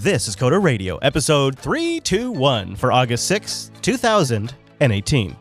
This is Coder Radio, episode 321 for August 6, 2018.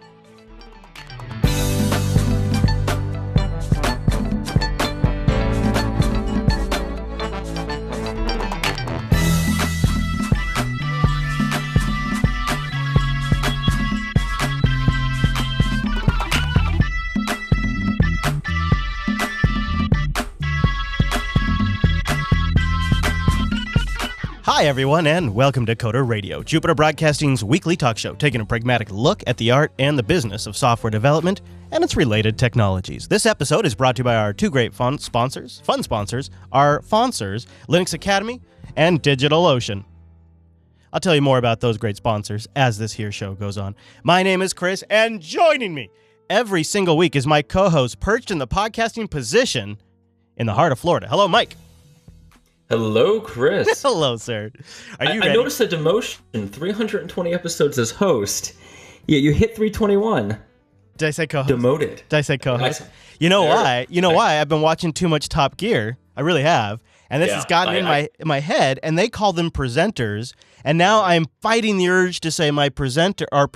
Hi, everyone, and welcome to Coder Radio, Jupiter Broadcasting's weekly talk show, taking a pragmatic look at the art and the business of software development and its related technologies. This episode is brought to you by our two great fun sponsors, our Fonsors, Linux Academy, and DigitalOcean. I'll tell you more about those great sponsors as this here show goes on. My name is Chris, and joining me every single week is my co-host, perched in the podcasting position in the heart of Florida. Hello, Mike. Hello, Chris. Hello, sir. Are you ready? I noticed a demotion, 320 episodes as host. Yeah, you hit 321. Did I say co-host? Demoted. Did I say co-host? You know why? You know why? I've been watching too much Top Gear. I really have. And this has gotten in my head, and they call them presenters. And now I'm fighting the urge to say my presenter, or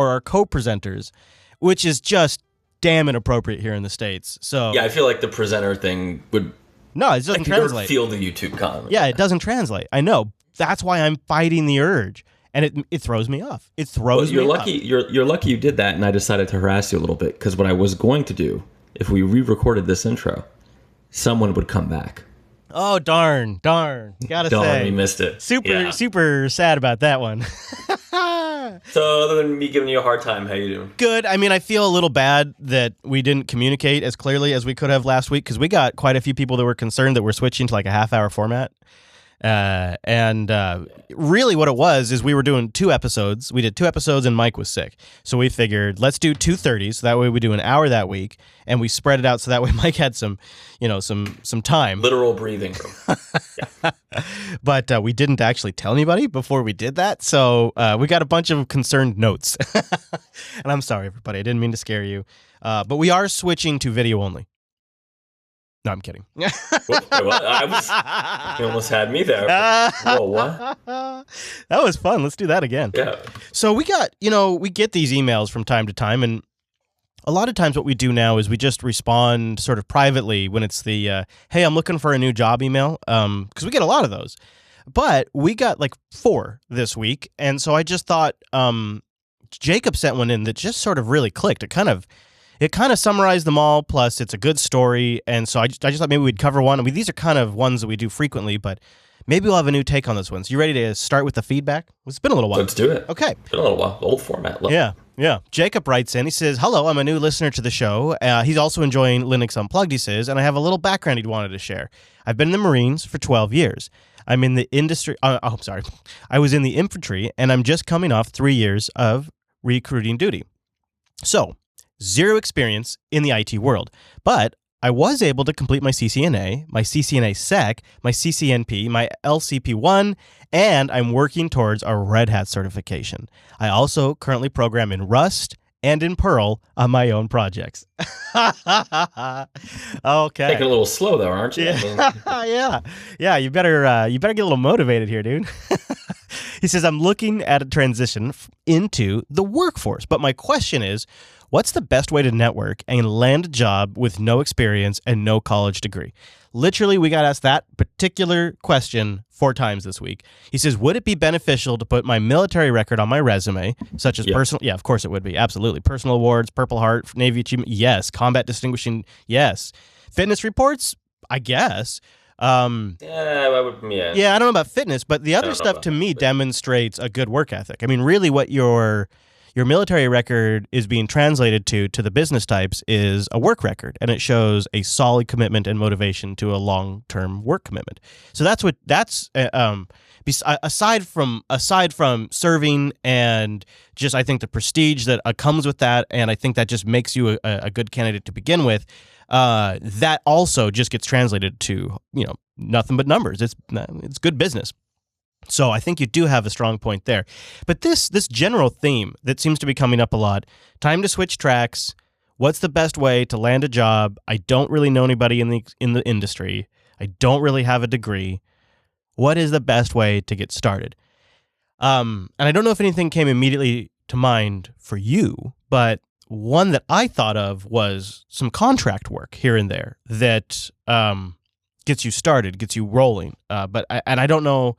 our co-presenters, which is just damn inappropriate here in the States. So yeah, I feel like the presenter thing would... No, it doesn't translate. Feel the YouTube comment. Yeah, it doesn't translate. I know. That's why I'm fighting the urge, and it throws me off. It throws me off. You're lucky you did that, and I decided to harass you a little bit, because what I was going to do, if we re-recorded this intro, someone would come back. Oh, darn. Gotta say. We missed it. Super sad about that one. So other than me giving you a hard time, how you doing? Good. I mean, I feel a little bad that we didn't communicate as clearly as we could have last week, because we got quite a few people that were concerned that we're switching to like a half-hour format. Really what it was is we were doing 2 episodes. We did 2 episodes and Mike was sick. So we figured, let's do 2:30, so that way we do an hour that week, and we spread it out so that way Mike had some time. Literal breathing room. Yeah. But we didn't actually tell anybody before we did that, so we got a bunch of concerned notes. And I'm sorry, everybody. I didn't mean to scare you. But we are switching to video only. No, I'm kidding. You almost had me there. Whoa, what? That was fun. Let's do that again. Yeah. So we get these emails from time to time, and a lot of times what we do now is we just respond sort of privately when it's the, hey, I'm looking for a new job email, because we get a lot of those. But we got like 4 this week, and so I just thought Jacob sent one in that just sort of really clicked. It kind of summarized them all, plus it's a good story, and so I just thought maybe we'd cover one. I mean, these are kind of ones that we do frequently, but maybe we'll have a new take on this one. So you ready to start with the feedback? It's been a little while. Let's do it. Okay. It's been a little while. Old format. Yeah. Jacob writes in. He says, hello, I'm a new listener to the show. He's also enjoying Linux Unplugged, he says, and I have a little background he wanted to share. I've been in the Marines for 12 years. I'm in the industry. I'm sorry. I was in the infantry, and I'm just coming off 3 years of recruiting duty. So, 0 experience in the IT world, but I was able to complete my CCNA, my CCNA Sec, my CCNP, my LCP1, and I'm working towards a Red Hat certification. I also currently program in Rust and in Perl on my own projects. Okay. Taking a little slow though, aren't you? Yeah. Yeah. You better get a little motivated here, dude. He says, I'm looking at a transition into the workforce, but my question is, what's the best way to network and land a job with no experience and no college degree? Literally, we got asked that particular question 4 times this week. He says, would it be beneficial to put my military record on my resume, such as personal... Yeah, of course it would be. Absolutely. Personal awards, Purple Heart, Navy Achievement, yes. Combat distinguishing, yes. Fitness reports, I guess. Yeah, I don't know about fitness, but the other stuff to me demonstrates a good work ethic. I mean, really what your military record is being translated to the business types is a work record, and it shows a solid commitment and motivation to a long-term work commitment. So aside from serving and just, I think, the prestige that comes with that, and I think that just makes you a good candidate to begin with, that also just gets translated to, nothing but numbers. It's good business. So I think you do have a strong point there. But this general theme that seems to be coming up a lot, time to switch tracks, what's the best way to land a job? I don't really know anybody in the industry. I don't really have a degree. What is the best way to get started? And I don't know if anything came immediately to mind for you, but one that I thought of was some contract work here and there that gets you started, gets you rolling. But I don't know.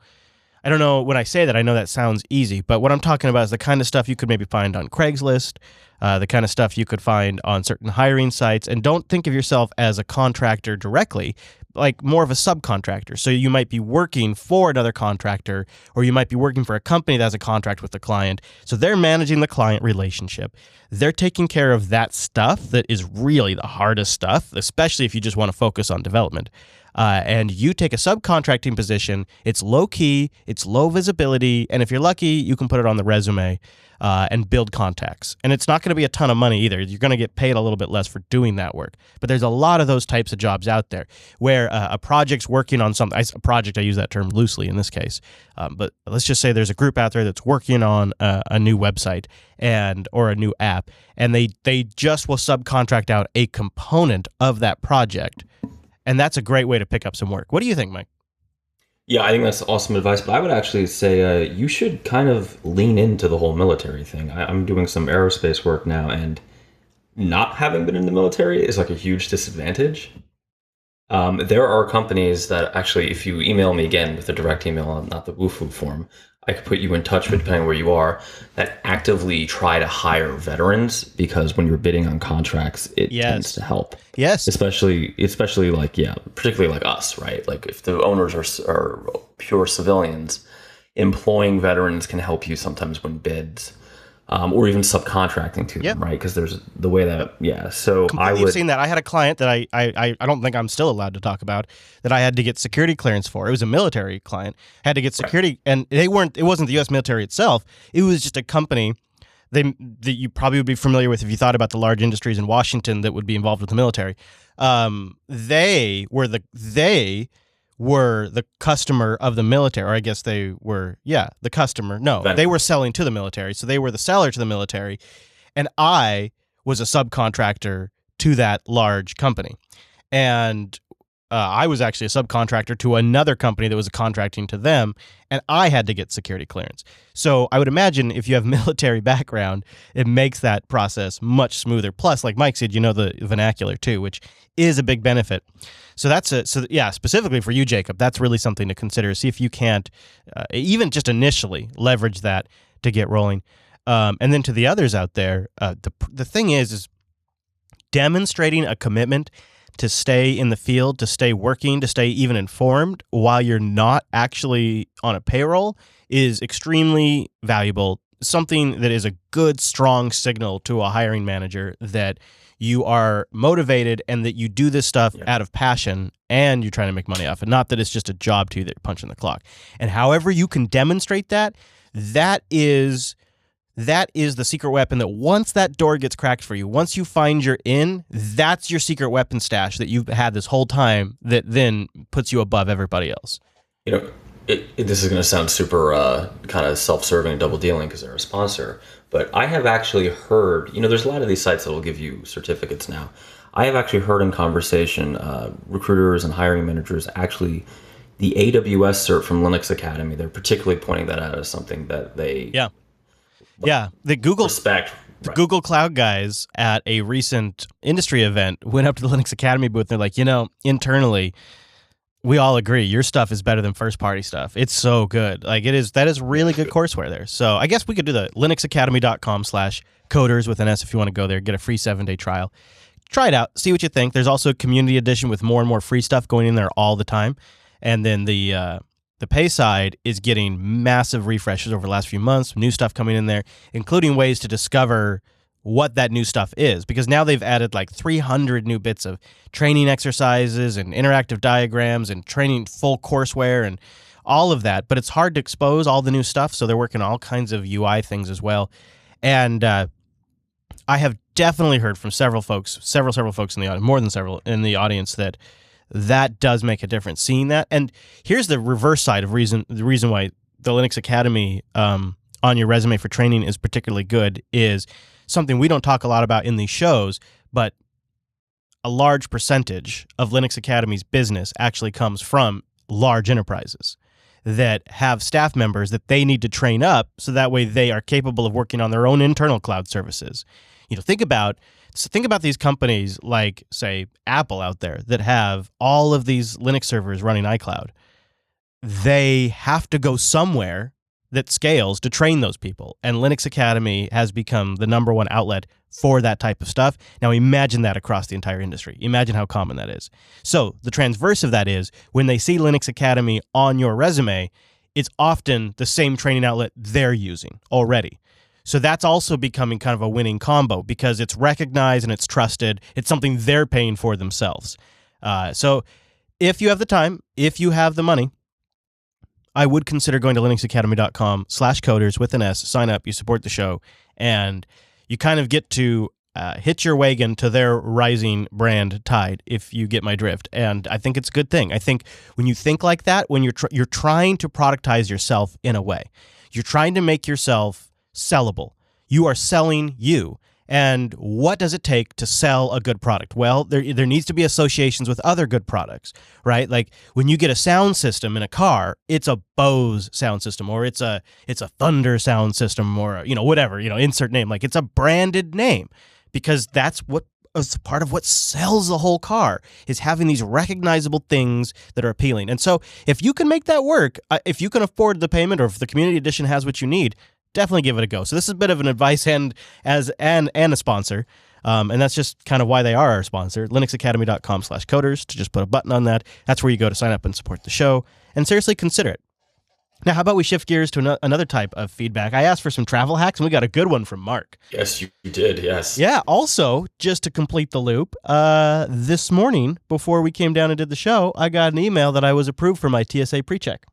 I don't know when I say that, I know that sounds easy, but what I'm talking about is the kind of stuff you could maybe find on Craigslist, the kind of stuff you could find on certain hiring sites. And don't think of yourself as a contractor directly, like more of a subcontractor. So you might be working for another contractor, or you might be working for a company that has a contract with the client. So they're managing the client relationship. They're taking care of that stuff that is really the hardest stuff, especially if you just want to focus on development. And you take a subcontracting position. It's low key, it's low visibility, and if you're lucky, you can put it on the resume and build contacts. And it's not going to be a ton of money either. You're going to get paid a little bit less for doing that work. But there's a lot of those types of jobs out there where a project's working on something. A project, I use that term loosely in this case. But let's just say there's a group out there that's working on a new website or a new app, and they just will subcontract out a component of that project. And that's a great way to pick up some work. What do you think, Mike? Yeah, I think that's awesome advice. But I would actually say you should kind of lean into the whole military thing. I'm doing some aerospace work now, and not having been in the military is like a huge disadvantage. There are companies that actually, if you email me again with a direct email, not the woohoo form, I could put you in touch with, depending where you are, that actively try to hire veterans, because when you're bidding on contracts, it tends to help. Yes. Especially like, particularly like us, right? Like if the owners are pure civilians, employing veterans can help you sometimes win bids. Or even subcontracting to them, right? Because there's the way that, So I've seen that. I had a client that I don't think I'm still allowed to talk about, that I had to get security clearance for. It was a military client. I had to get security, and it wasn't the U.S. military itself. It was just a company that you probably would be familiar with if you thought about the large industries in Washington that would be involved with the military. They were the customer of the military, or I guess they were, the customer. No, they were selling to the military. So they were the seller to the military. And I was a subcontractor to that large company. And I was actually a subcontractor to another company that was contracting to them, and I had to get security clearance. So I would imagine if you have military background, it makes that process much smoother. Plus, like Mike said, you know the vernacular too, which is a big benefit. So specifically for you, Jacob, that's really something to consider. See if you can't, even just initially, leverage that to get rolling. And then to the others out there, the thing is demonstrating a commitment to stay in the field, to stay working, to stay even informed while you're not actually on a payroll is extremely valuable. Something that is a good, strong signal to a hiring manager that you are motivated and that you do this stuff out of passion and you're trying to make money off it, not that it's just a job to you that you're punching the clock. And however you can demonstrate that, that is the secret weapon that once that door gets cracked for you, once you find you're in, that's your secret weapon stash that you've had this whole time that then puts you above everybody else. You know, this is going to sound super kind of self-serving and double dealing because they're a sponsor, but I have actually heard, there's a lot of these sites that will give you certificates now. I have actually heard in conversation, recruiters and hiring managers, actually the AWS cert from Linux Academy, they're particularly pointing that out as something that they... The Google respect. The Google Cloud guys at a recent industry event went up to the Linux Academy booth and they're like, internally, we all agree your stuff is better than first-party stuff. It's so good. Like that is really good courseware there. So I guess we could do the linuxacademy.com/coders with an S if you want to go there, get a free 7-day trial. Try it out, see what you think. There's also a community edition with more and more free stuff going in there all the time. And then the pay side is getting massive refreshes over the last few months, new stuff coming in there, including ways to discover what that new stuff is, because now they've added like 300 new bits of training exercises and interactive diagrams and training full courseware and all of that, but it's hard to expose all the new stuff, so they're working on all kinds of UI things as well. And I have definitely heard from several folks in the audience, more than several in the audience, that does make a difference, seeing that. And here's the reverse side of the reason why the Linux Academy on your resume for training is particularly good is something we don't talk a lot about in these shows, but a large percentage of Linux Academy's business actually comes from large enterprises. that have staff members that they need to train up so that way they are capable of working on their own internal cloud services. Think about these companies like, say, Apple out there that have all of these Linux servers running iCloud. They have to go somewhere that scales to train those people. And Linux Academy has become the number one outlet for that type of stuff. Now imagine that across the entire industry. Imagine how common that is. So the transverse of that is when they see Linux Academy on your resume, it's often the same training outlet they're using already. So that's also becoming kind of a winning combo because it's recognized and it's trusted. It's something they're paying for themselves. So if you have the time, if you have the money, I would consider going to linuxacademy.com/coders with an S, sign up, you support the show, and you kind of get to hitch your wagon to their rising brand tide, if you get my drift. And I think it's a good thing. I think when you think like that, when you're trying to productize yourself in a way, you're trying to make yourself sellable. You are selling you. And what does it take to sell a good product? Well, there needs to be associations with other good products, right? Like when you get a sound system in a car, it's a Bose sound system, or it's a Thunder sound system, or whatever, insert name. Like it's a branded name, because that's what is part of what sells the whole car, is having these recognizable things that are appealing. And so if you can make that work, if you can afford the payment, or if the community edition has what you need, definitely give it a go. So this is a bit of an advice and a sponsor. And that's just kind of why they are our sponsor. linuxacademy.com/coders, to just put a button on that. That's where you go to sign up and support the show. And seriously, consider it. Now, how about we shift gears to another type of feedback? I asked for some travel hacks, and we got a good one from Mark. Yes, you did, yes. Yeah, also, just to complete the loop, this morning, before we came down and did the show, I got an email that I was approved for my TSA pre-check.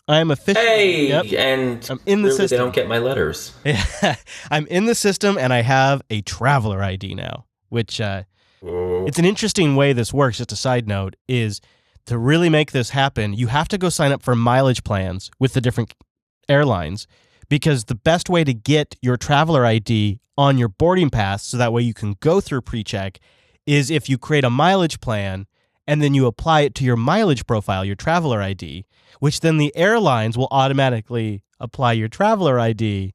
I am officially. Hey, and I'm in the system. They don't get my letters. Yeah, I'm in the system, and I have a traveler ID now, which it's an interesting way this works. Just a side note is to really make this happen, you have to go sign up for mileage plans with the different airlines, because the best way to get your traveler ID on your boarding pass, so that way you can go through pre-check, is if you create a mileage plan and then you apply it to your mileage profile, your traveler ID, which then the airlines will automatically apply your traveler ID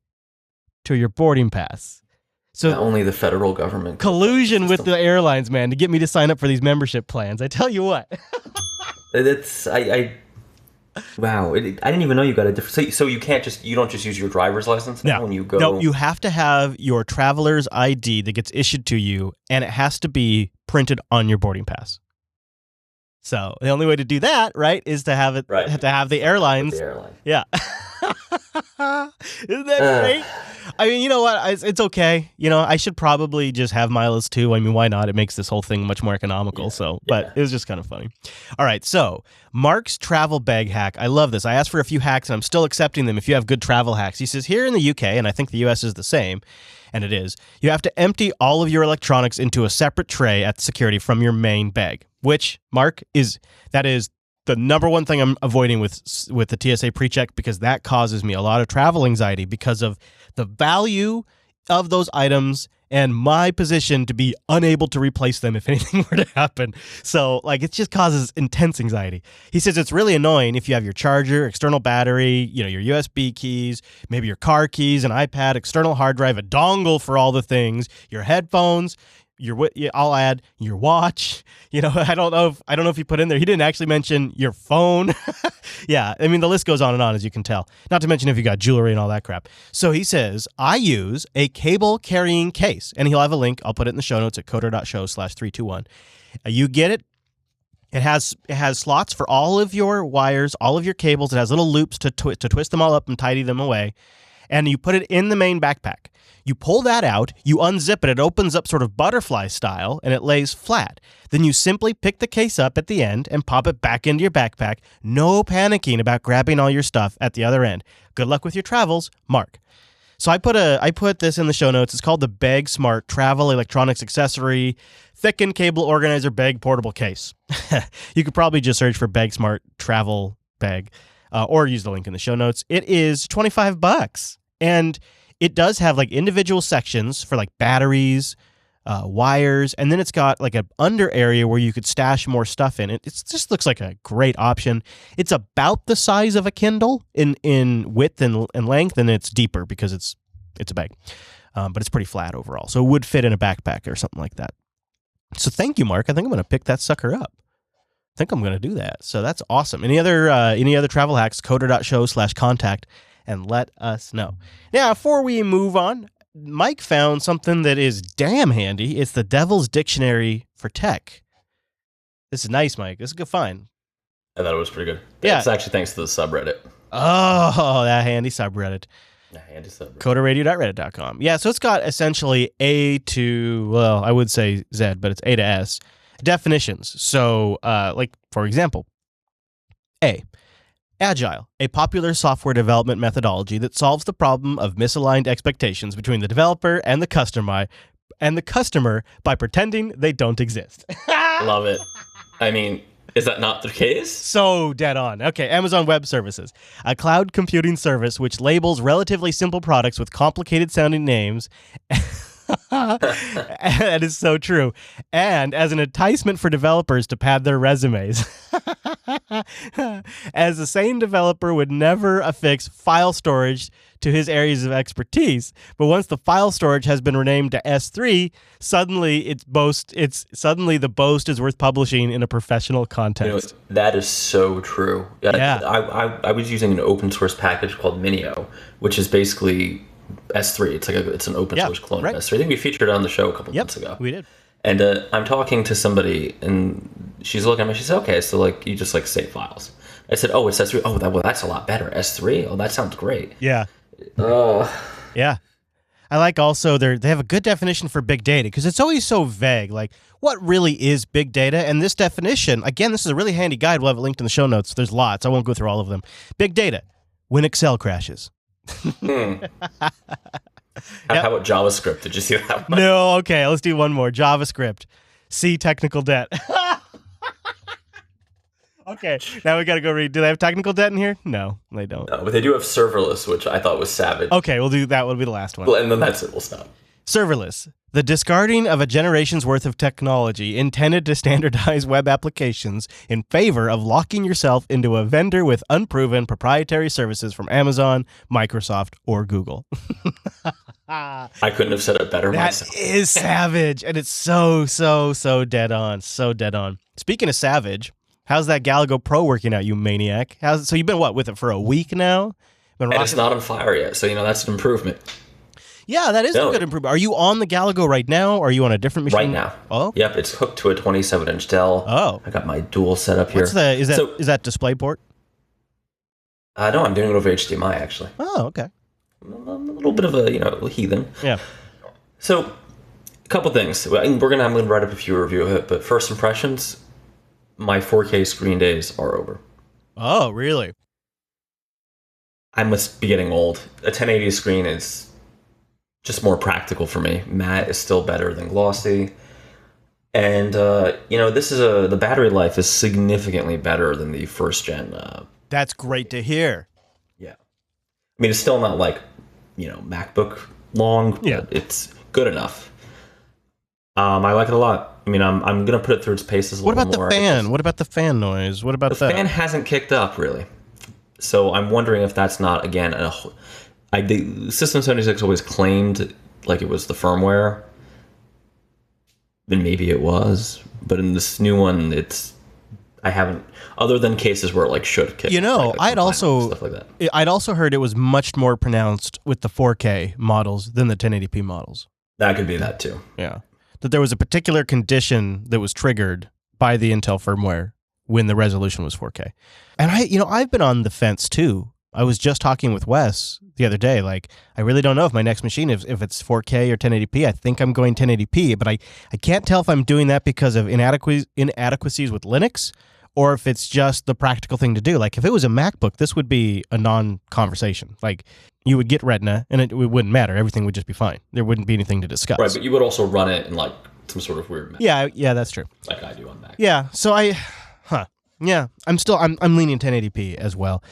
to your boarding pass. So not only the federal government. Collusion with the airlines, man, to get me to sign up for these membership plans. I tell you what. Wow. I didn't even know you got a different. So you don't just use your driver's license now when you go. No, you have to have your traveler's ID that gets issued to you, and it has to be printed on your boarding pass. So the only way to do that, right, is to have it, to have the airlines. With the airline. Yeah. Isn't that great? I mean, you know what? It's okay. I should probably just have mileage too. I mean, why not? It makes this whole thing much more economical. Yeah, but it was just kind of funny. All right. So Mark's travel bag hack. I love this. I asked for a few hacks, and I'm still accepting them if you have good travel hacks. He says, here in the UK, and I think the US is the same, and it is, you have to empty all of your electronics into a separate tray at security from your main bag, which, Mark, that is the number one thing I'm avoiding with the TSA pre-check, because that causes me a lot of travel anxiety because of the value of those items and my position to be unable to replace them if anything were to happen. So, it just causes intense anxiety. He says it's really annoying if you have your charger, external battery, your USB keys, maybe your car keys, an iPad, external hard drive, a dongle for all the things, your headphones, I'll add your watch. I don't know if he put in there. He didn't actually mention your phone. Yeah, I mean, the list goes on and on, as you can tell. Not to mention if you got jewelry and all that crap. So he says, I use a cable carrying case, and he'll have a link. I'll put it in the show notes at coder.show/321. You get it. It has slots for all of your wires, all of your cables. It has little loops to twist them all up and tidy them away. And you put it in the main backpack. You pull that out, you unzip it, it opens up sort of butterfly style, and it lays flat. Then you simply pick the case up at the end and pop it back into your backpack. No panicking about grabbing all your stuff at the other end. Good luck with your travels, Mark. So I put this in the show notes. It's called the Bag Smart Travel Electronics Accessory Thickened Cable Organizer Bag Portable Case. You could probably just search for Bag Smart Travel Bag. Or use the link in the show notes. It is $25, and it does have individual sections for batteries, wires, and then it's got like an under area where you could stash more stuff in. It just looks like a great option. It's about the size of a Kindle in width and length, and it's deeper because it's a bag. But it's pretty flat overall, so it would fit in a backpack or something like that. So thank you, Mark. I think I'm going to pick that sucker up. I think I'm going to do that. So that's awesome. Any other travel hacks? Coder.show/contact and let us know. Now, before we move on, Mike found something that is damn handy. It's the Devil's Dictionary for Tech. This is nice, Mike. This is a good find. I thought it was pretty good. Yeah. It's actually thanks to the subreddit. Oh, that handy subreddit. Handy subreddit. Coderradio.reddit.com. Yeah, so it's got essentially A to, well, I would say Z, but it's A to S definitions. So, like, for example, A, Agile, a popular software development methodology that solves the problem of misaligned expectations between the developer and the customer by pretending they don't exist. Love it. I mean, is that not the case? So dead on. Okay, Amazon Web Services, a cloud computing service which labels relatively simple products with complicated sounding names. That is so true. And as an enticement for developers to pad their resumes. As the same developer would never affix file storage to his areas of expertise, but once the file storage has been renamed to S3, suddenly the boast is worth publishing in a professional context. You know, that is so true. Yeah. I was using an open source package called Minio, which is basically S3. It's an open source clone of S3. I think we featured it on the show a couple months ago. We did. And I'm talking to somebody, and she's looking at me. She said, "Okay, so like you just like save files." I said, "Oh, it's S3. Oh, that's a lot better. S3. Oh, that sounds great." Yeah. Yeah. I like also they have a good definition for big data because it's always so vague. Like, what really is big data? And this definition, again, this is a really handy guide. We'll have it linked in the show notes. There's lots. I won't go through all of them. Big data, when Excel crashes. How about JavaScript? Did you see that one? No, okay, let's do one more. JavaScript. See technical debt. Okay, now we got to go read. Do they have technical debt in here? No, they don't. No, but they do have serverless, which I thought was savage. Okay, we'll do that. Will be the last one. Well, and then that's it. We'll stop. Serverless. The discarding of a generation's worth of technology intended to standardize web applications in favor of locking yourself into a vendor with unproven proprietary services from Amazon, Microsoft, or Google. I couldn't have said it better myself. That is savage, and it's so dead on. So dead on. Speaking of savage, how's that Galago Pro working out, you maniac? So you've been, with it for a week now? And it's not on fire yet, so that's an improvement. Yeah, that is a good improvement. Are you on the Galago right now, or are you on a different machine? Right now. Oh. Yep, it's hooked to a 27-inch Dell. Oh. I got my dual setup here. Is that DisplayPort? No, I'm doing it over HDMI, actually. Oh, okay. I'm a little bit of a heathen. Yeah. So, a couple things. I'm going to write up a few review of it, but first impressions, my 4K screen days are over. Oh, really? I must be getting old. A 1080 screen is just more practical for me. Matte is still better than glossy. And, the battery life is significantly better than the first gen. That's great to hear. Yeah. I mean, it's still not like, MacBook long, but it's good enough. I like it a lot. I mean, I'm going to put it through its paces a little more. What about the fan? What about the fan noise? What about that? The fan hasn't kicked up, really. So I'm wondering if that's not, again, the System 76 always claimed like it was the firmware. Then maybe it was. But in this new one, I haven't, other than cases where it like should kick. I'd also stuff like that. I'd also heard it was much more pronounced with the 4K models than the 1080p models. That could be that too. Yeah. That there was a particular condition that was triggered by the Intel firmware when the resolution was 4K. And I've been on the fence too. I was just talking with Wes the other day. Like, I really don't know if my next machine, if it's 4K or 1080p. I think I'm going 1080p, but I can't tell if I'm doing that because of inadequacies with Linux or if it's just the practical thing to do. Like, if it was a MacBook, this would be a non-conversation. Like, you would get Retina, and it wouldn't matter. Everything would just be fine. There wouldn't be anything to discuss. Right, but you would also run it in, like, some sort of weird Mac. Yeah, that's true. Like I do on Mac. Yeah, so I'm leaning 1080p as well.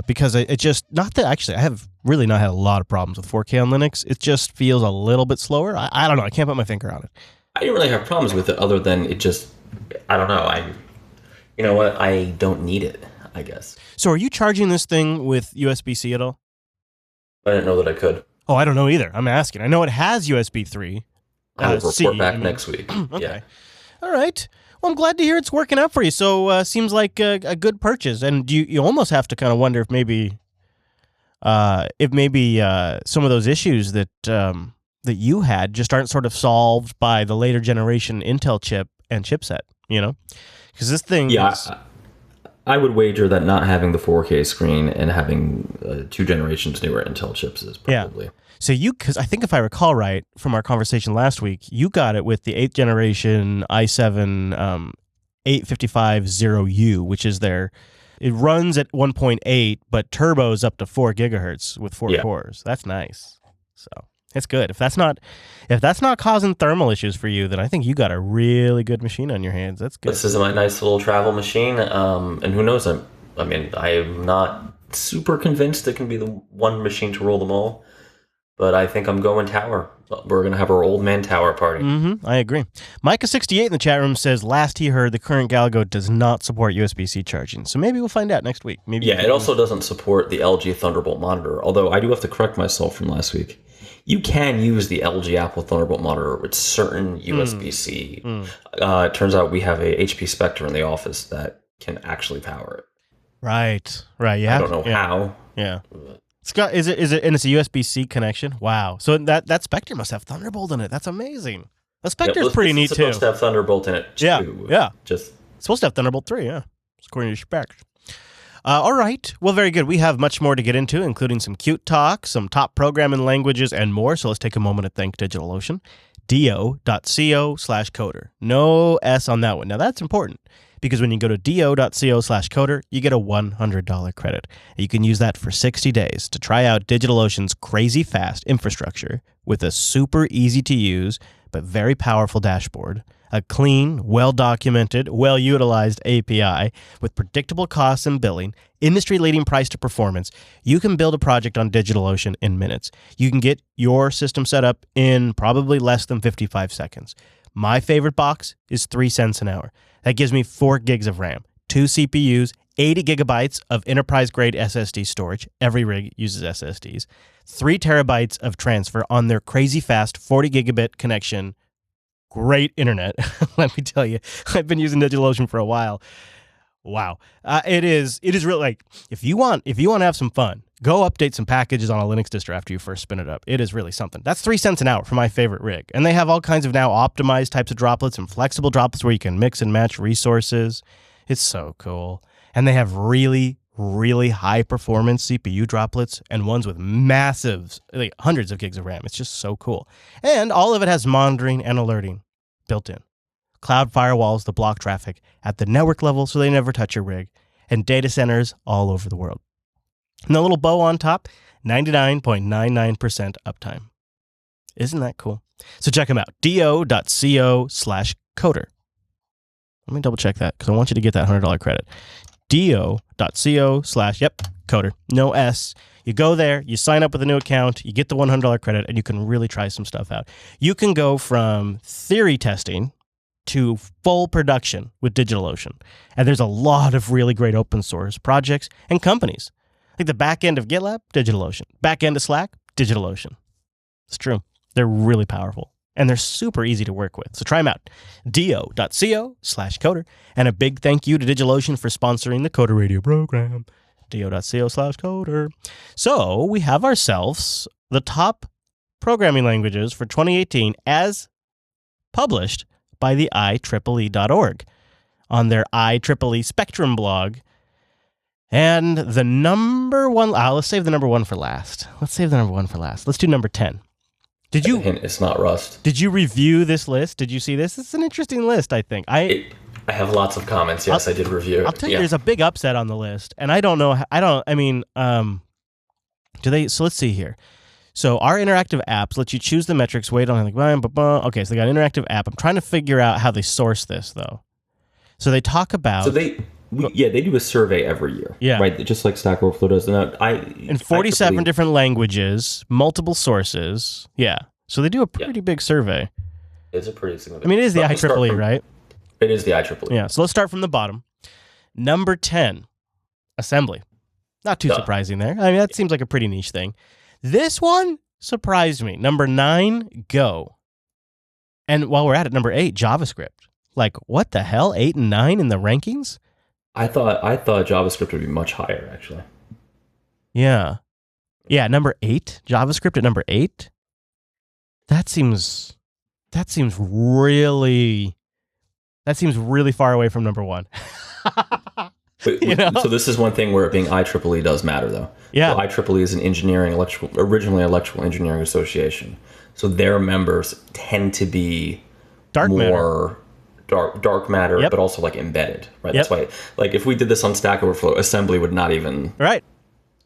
because it just, not that actually I have really not had a lot of problems with 4K on Linux. It just feels a little bit slower. I don't know. I can't put my finger on it. I didn't really have problems with it other than it just, I don't know. You know what? I don't need it, I guess. So are you charging this thing with USB-C at all? I didn't know that I could. Oh, I don't know either. I'm asking. I know it has USB 3. I will report back next week. Okay. Yeah. All right. Well, I'm glad to hear it's working out for you. So seems like a good purchase. And you almost have to kind of wonder if maybe some of those issues that you had just aren't sort of solved by the later generation Intel chip and chipset, you know? Because this thing is... I would wager that not having the 4K screen and having 2 generations newer Intel chips is probably... Yeah. So because I think if I recall right from our conversation last week, you got it with the 8th generation i7 8500U, which is it runs at 1.8, but turbos up to 4 gigahertz with 4 cores. That's nice. So it's good. If that's not causing thermal issues for you, then I think you got a really good machine on your hands. That's good. This is my nice little travel machine, and who knows? I am not super convinced it can be the one machine to rule them all. But I think I'm going tower. We're going to have our old man tower party. I agree. Micah68 in the chat room says, last he heard, the current Galago does not support USB-C charging. So maybe we'll find out next week. Maybe. Yeah, it also doesn't support the LG Thunderbolt monitor. Although I do have to correct myself from last week. You can use the LG Apple Thunderbolt monitor with certain USB-C. It turns out we have a HP Spectre in the office that can actually power it. Right. Yeah. I don't know how. Yeah. Scott, is it and it's a USB-C connection? Wow. So that Spectre must have Thunderbolt in it. That's amazing. The Spectre's pretty neat too. It's supposed to have Thunderbolt in it too. Yeah. Just it's supposed to have Thunderbolt 3, yeah. According to specs. All right. Well, very good. We have much more to get into, including some cute talk, some top programming languages, and more. So let's take a moment to thank DigitalOcean. do.co/coder. No S on that one. Now, that's important. Because when you go to do.co/coder, you get a $100 credit. You can use that for 60 days to try out DigitalOcean's crazy fast infrastructure with a super easy to use but very powerful dashboard, a clean, well-documented, well-utilized API with predictable costs and billing, industry-leading price to performance. You can build a project on DigitalOcean in minutes. You can get your system set up in probably less than 55 seconds. My favorite box is 3 cents an hour. That gives me 4 gigs of RAM, 2 CPUs, 80 gigabytes of enterprise-grade SSD storage. Every rig uses SSDs. 3 terabytes of transfer on their crazy fast 40 gigabit connection. Great internet, let me tell you. I've been using DigitalOcean for a while. Wow. It is really like, if you want to have some fun, go update some packages on a Linux distro after you first spin it up. It is really something. That's 3 cents an hour for my favorite rig. And they have all kinds of now optimized types of droplets and flexible droplets where you can mix and match resources. It's so cool. And they have really, really high performance CPU droplets and ones with massive, like hundreds of gigs of RAM. It's just so cool. And all of it has monitoring and alerting built in. Cloud firewalls to block traffic at the network level so they never touch your rig, and data centers all over the world. And the little bow on top, 99.99% uptime. Isn't that cool? So check them out, do.co/coder. Let me double check that because I want you to get that $100 credit. do.co/coder. No S. You go there, you sign up with a new account, you get the $100 credit, and you can really try some stuff out. You can go from theory testing to full production with DigitalOcean. And there's a lot of really great open source projects and companies. Like the back end of GitLab, DigitalOcean. Back end of Slack, DigitalOcean. It's true. They're really powerful. And they're super easy to work with. So try them out. do.co/coder. And a big thank you to DigitalOcean for sponsoring the Coder Radio program. do.co/coder. So we have ourselves the top programming languages for 2018 as published by the IEEE.org on their IEEE Spectrum blog. And the number one, let's save the number one for last. Let's do number 10. It's not Rust. Did you review this list? Did you see this? It's an interesting list, I think. I have lots of comments. Yes, I did review it. I'll tell you, there's a big upset on the list. And I don't know, so let's see here. So our interactive apps let you choose the metrics, wait on it. Okay, so they got interactive app. I'm trying to figure out how they source this, though. So they talk about... So they Yeah, they do a survey every year. Yeah. Right, just like Stack Overflow does. In 47 different languages, multiple sources. Yeah. So they do a pretty big survey. It's a pretty significant. I mean, it is the IEEE, right? It is the IEEE. Yeah. So let's start from the bottom. Number 10, assembly. Not too surprising there. I mean, that seems like a pretty niche thing. This one surprised me. Number 9, Go. And while we're at it, number 8, JavaScript. Like, what the hell? 8 and 9 in the rankings? I thought JavaScript would be much higher, actually. Yeah. Yeah, number 8, JavaScript at number 8. That seems really far away from number 1. So this is one thing where being IEEE does matter, though. Yeah. So IEEE is an originally electrical engineering association. So their members tend to be dark matter, but also like embedded, right? That's why, like, if we did this on Stack Overflow, assembly would not even right.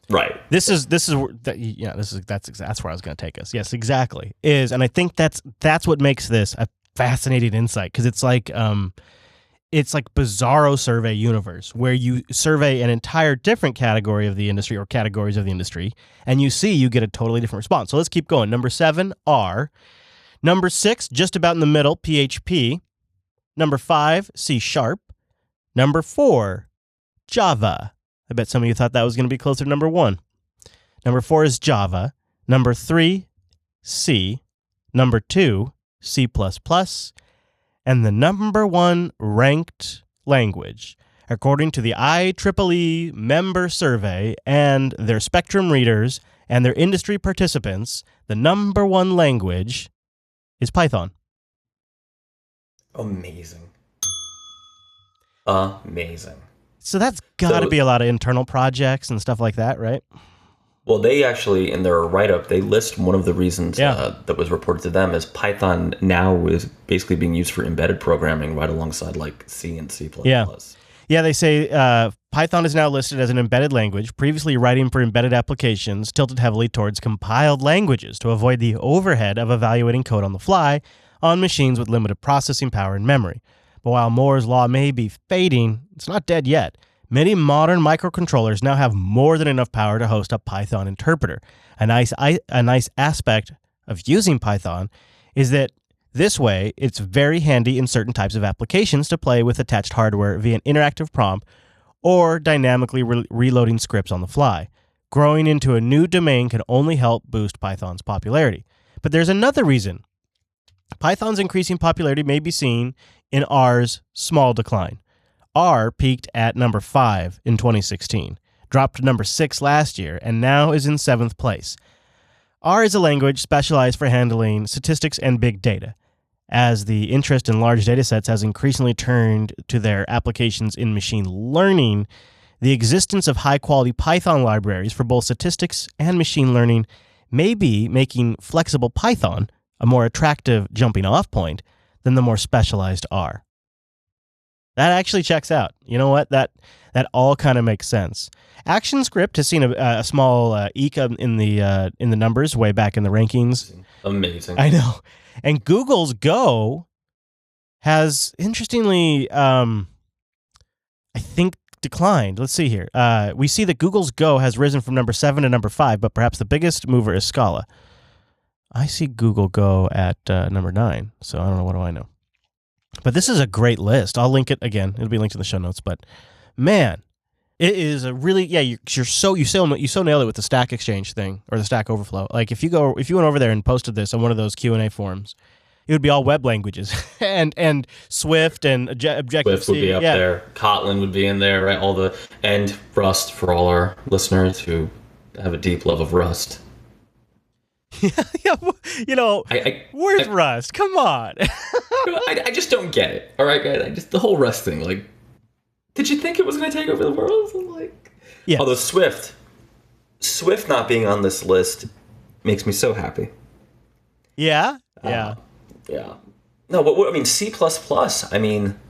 That's where I was going to take us. Yes, exactly. And I think that's what makes this a fascinating insight, because it's like bizarro survey universe where you survey an entire different category of the industry or categories of the industry, and you get a totally different response. So let's keep going. Number 7, R. Number 6, just about in the middle, PHP. Number 5, C#. Number 4, Java. I bet some of you thought that was going to be closer to number 1. Number 4 is Java. Number 3, C. Number 2, C++. And the number 1 ranked language, according to the IEEE member survey and their Spectrum readers and their industry participants, the number 1 language is Python. Amazing. So that's got to be a lot of internal projects and stuff like that, right? Well, they actually, in their write-up, they list one of the reasons that was reported to them as Python now is basically being used for embedded programming right alongside like C and C++. Yeah, they say Python is now listed as an embedded language, previously writing for embedded applications, tilted heavily towards compiled languages to avoid the overhead of evaluating code on the fly on machines with limited processing power and memory. But while Moore's law may be fading, it's not dead yet. Many modern microcontrollers now have more than enough power to host a Python interpreter. A nice aspect of using Python is that this way, it's very handy in certain types of applications to play with attached hardware via an interactive prompt or dynamically reloading scripts on the fly. Growing into a new domain can only help boost Python's popularity. But there's another reason. Python's increasing popularity may be seen in R's small decline. R peaked at number 5 in 2016, dropped to number 6 last year, and now is in 7th place. R is a language specialized for handling statistics and big data. As the interest in large data sets has increasingly turned to their applications in machine learning, the existence of high-quality Python libraries for both statistics and machine learning may be making flexible Python a more attractive jumping-off point than the more specialized R. That actually checks out. You know what? That all kind of makes sense. ActionScript has seen a small eke in the numbers way back in the rankings. Amazing. I know. And Google's Go has, interestingly, I think declined. Let's see here. We see that Google's Go has risen from number 7 to number 5, but perhaps the biggest mover is Scala. I see Google Go at number 9, so I don't know. What do I know? But this is a great list. I'll link it again. It'll be linked in the show notes. But man, it is a really you so nailed it with the Stack Exchange thing or the Stack Overflow. Like if you went over there and posted this on one of those Q&A forums, it would be all web languages and Swift and Objective-C. Swift would be up there. Kotlin would be in there, right? And Rust for all our listeners who have a deep love of Rust. Yeah, where's Rust? Come on. I just don't get it. All right, guys. The whole Rust thing. Like, did you think it was going to take over the world? Yeah. Although Swift not being on this list makes me so happy. Yeah. Yeah. Yeah. No, but I mean, C++. I mean,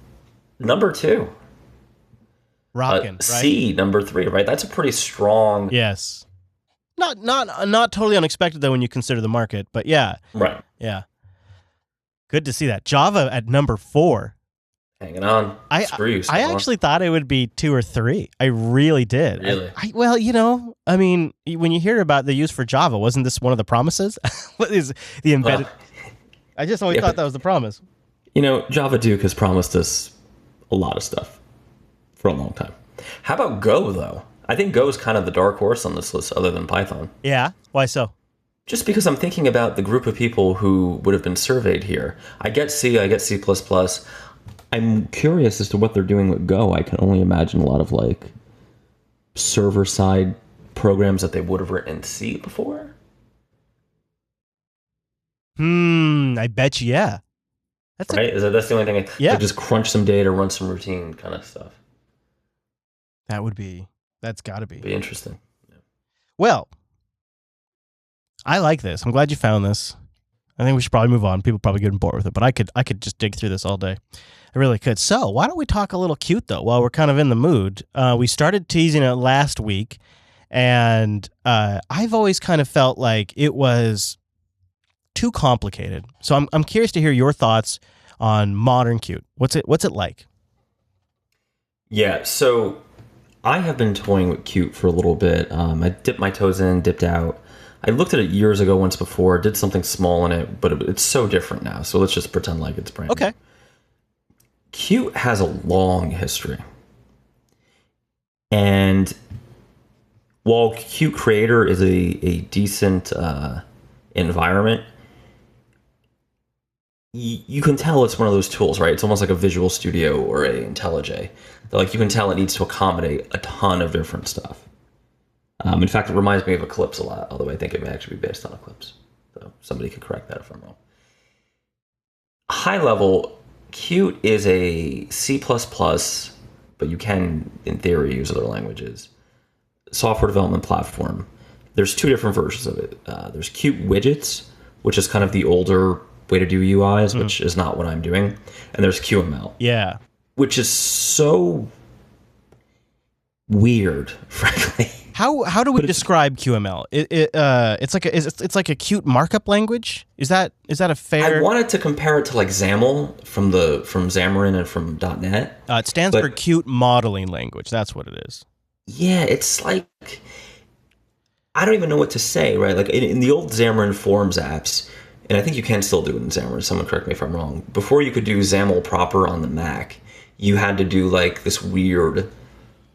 number 2. Rockin', right? C, number 3. Right. That's a pretty strong. Yes. Not totally unexpected though when you consider the market, but yeah. Right. Yeah. Good to see that. Java at number 4. Hanging on. I Screw you, I Stefan. actually thought it would be 2 or 3. I really did. Really? Well, I mean, when you hear about the use for Java, wasn't this one of the promises? What is the embedded? Well, I just always yeah, thought but, that was the promise. Java Duke has promised us a lot of stuff for a long time. How about Go, though? I think Go is kind of the dark horse on this list, other than Python. Yeah. Why so? Just because I'm thinking about the group of people who would have been surveyed here. I get C, I get C++. I'm curious as to what they're doing with Go. I can only imagine a lot of like server-side programs that they would have written in C before. I bet you, yeah. That's right? That's the only thing. Yeah. Like just crunch some data, run some routine kind of stuff. That's got to be. Be interesting. Yeah. Well, I like this. I'm glad you found this. I think we should probably move on. People probably getting bored with it, but I could just dig through this all day. I really could. So why don't we talk a little Qt though? While we're kind of in the mood, we started teasing it last week, and I've always kind of felt like it was too complicated. So I'm curious to hear your thoughts on modern Qt. What's it like? Yeah. So I have been toying with Qt for a little bit. I dipped my toes in, dipped out. I looked at it years ago once before, did something small in it, but it's so different now. So let's just pretend like it's brand new. Okay. Qt has a long history. And while Qt Creator is a decent environment, you can tell it's one of those tools, right? It's almost like a Visual Studio or a IntelliJ. Like you can tell it needs to accommodate a ton of different stuff. In fact, it reminds me of Eclipse a lot, although I think it may actually be based on Eclipse. So somebody can correct that if I'm wrong. High level, Qt is a C++, but you can, in theory, use other languages. Software development platform. There's 2 different versions of it. There's Qt Widgets, which is kind of the older way to do UIs, which is not what I'm doing. And there's QML. Yeah. Which is so weird, frankly. How do we describe QML? It's like a Qt markup language. Is that a fair? I wanted to compare it to like XAML from Xamarin and from .NET. It stands for Qt modeling language. That's what it is. Yeah, it's like I don't even know what to say. Right, like in the old Xamarin Forms apps, and I think you can still do it in Xamarin. Someone correct me if I'm wrong. Before you could do XAML proper on the Mac, you had to do like this weird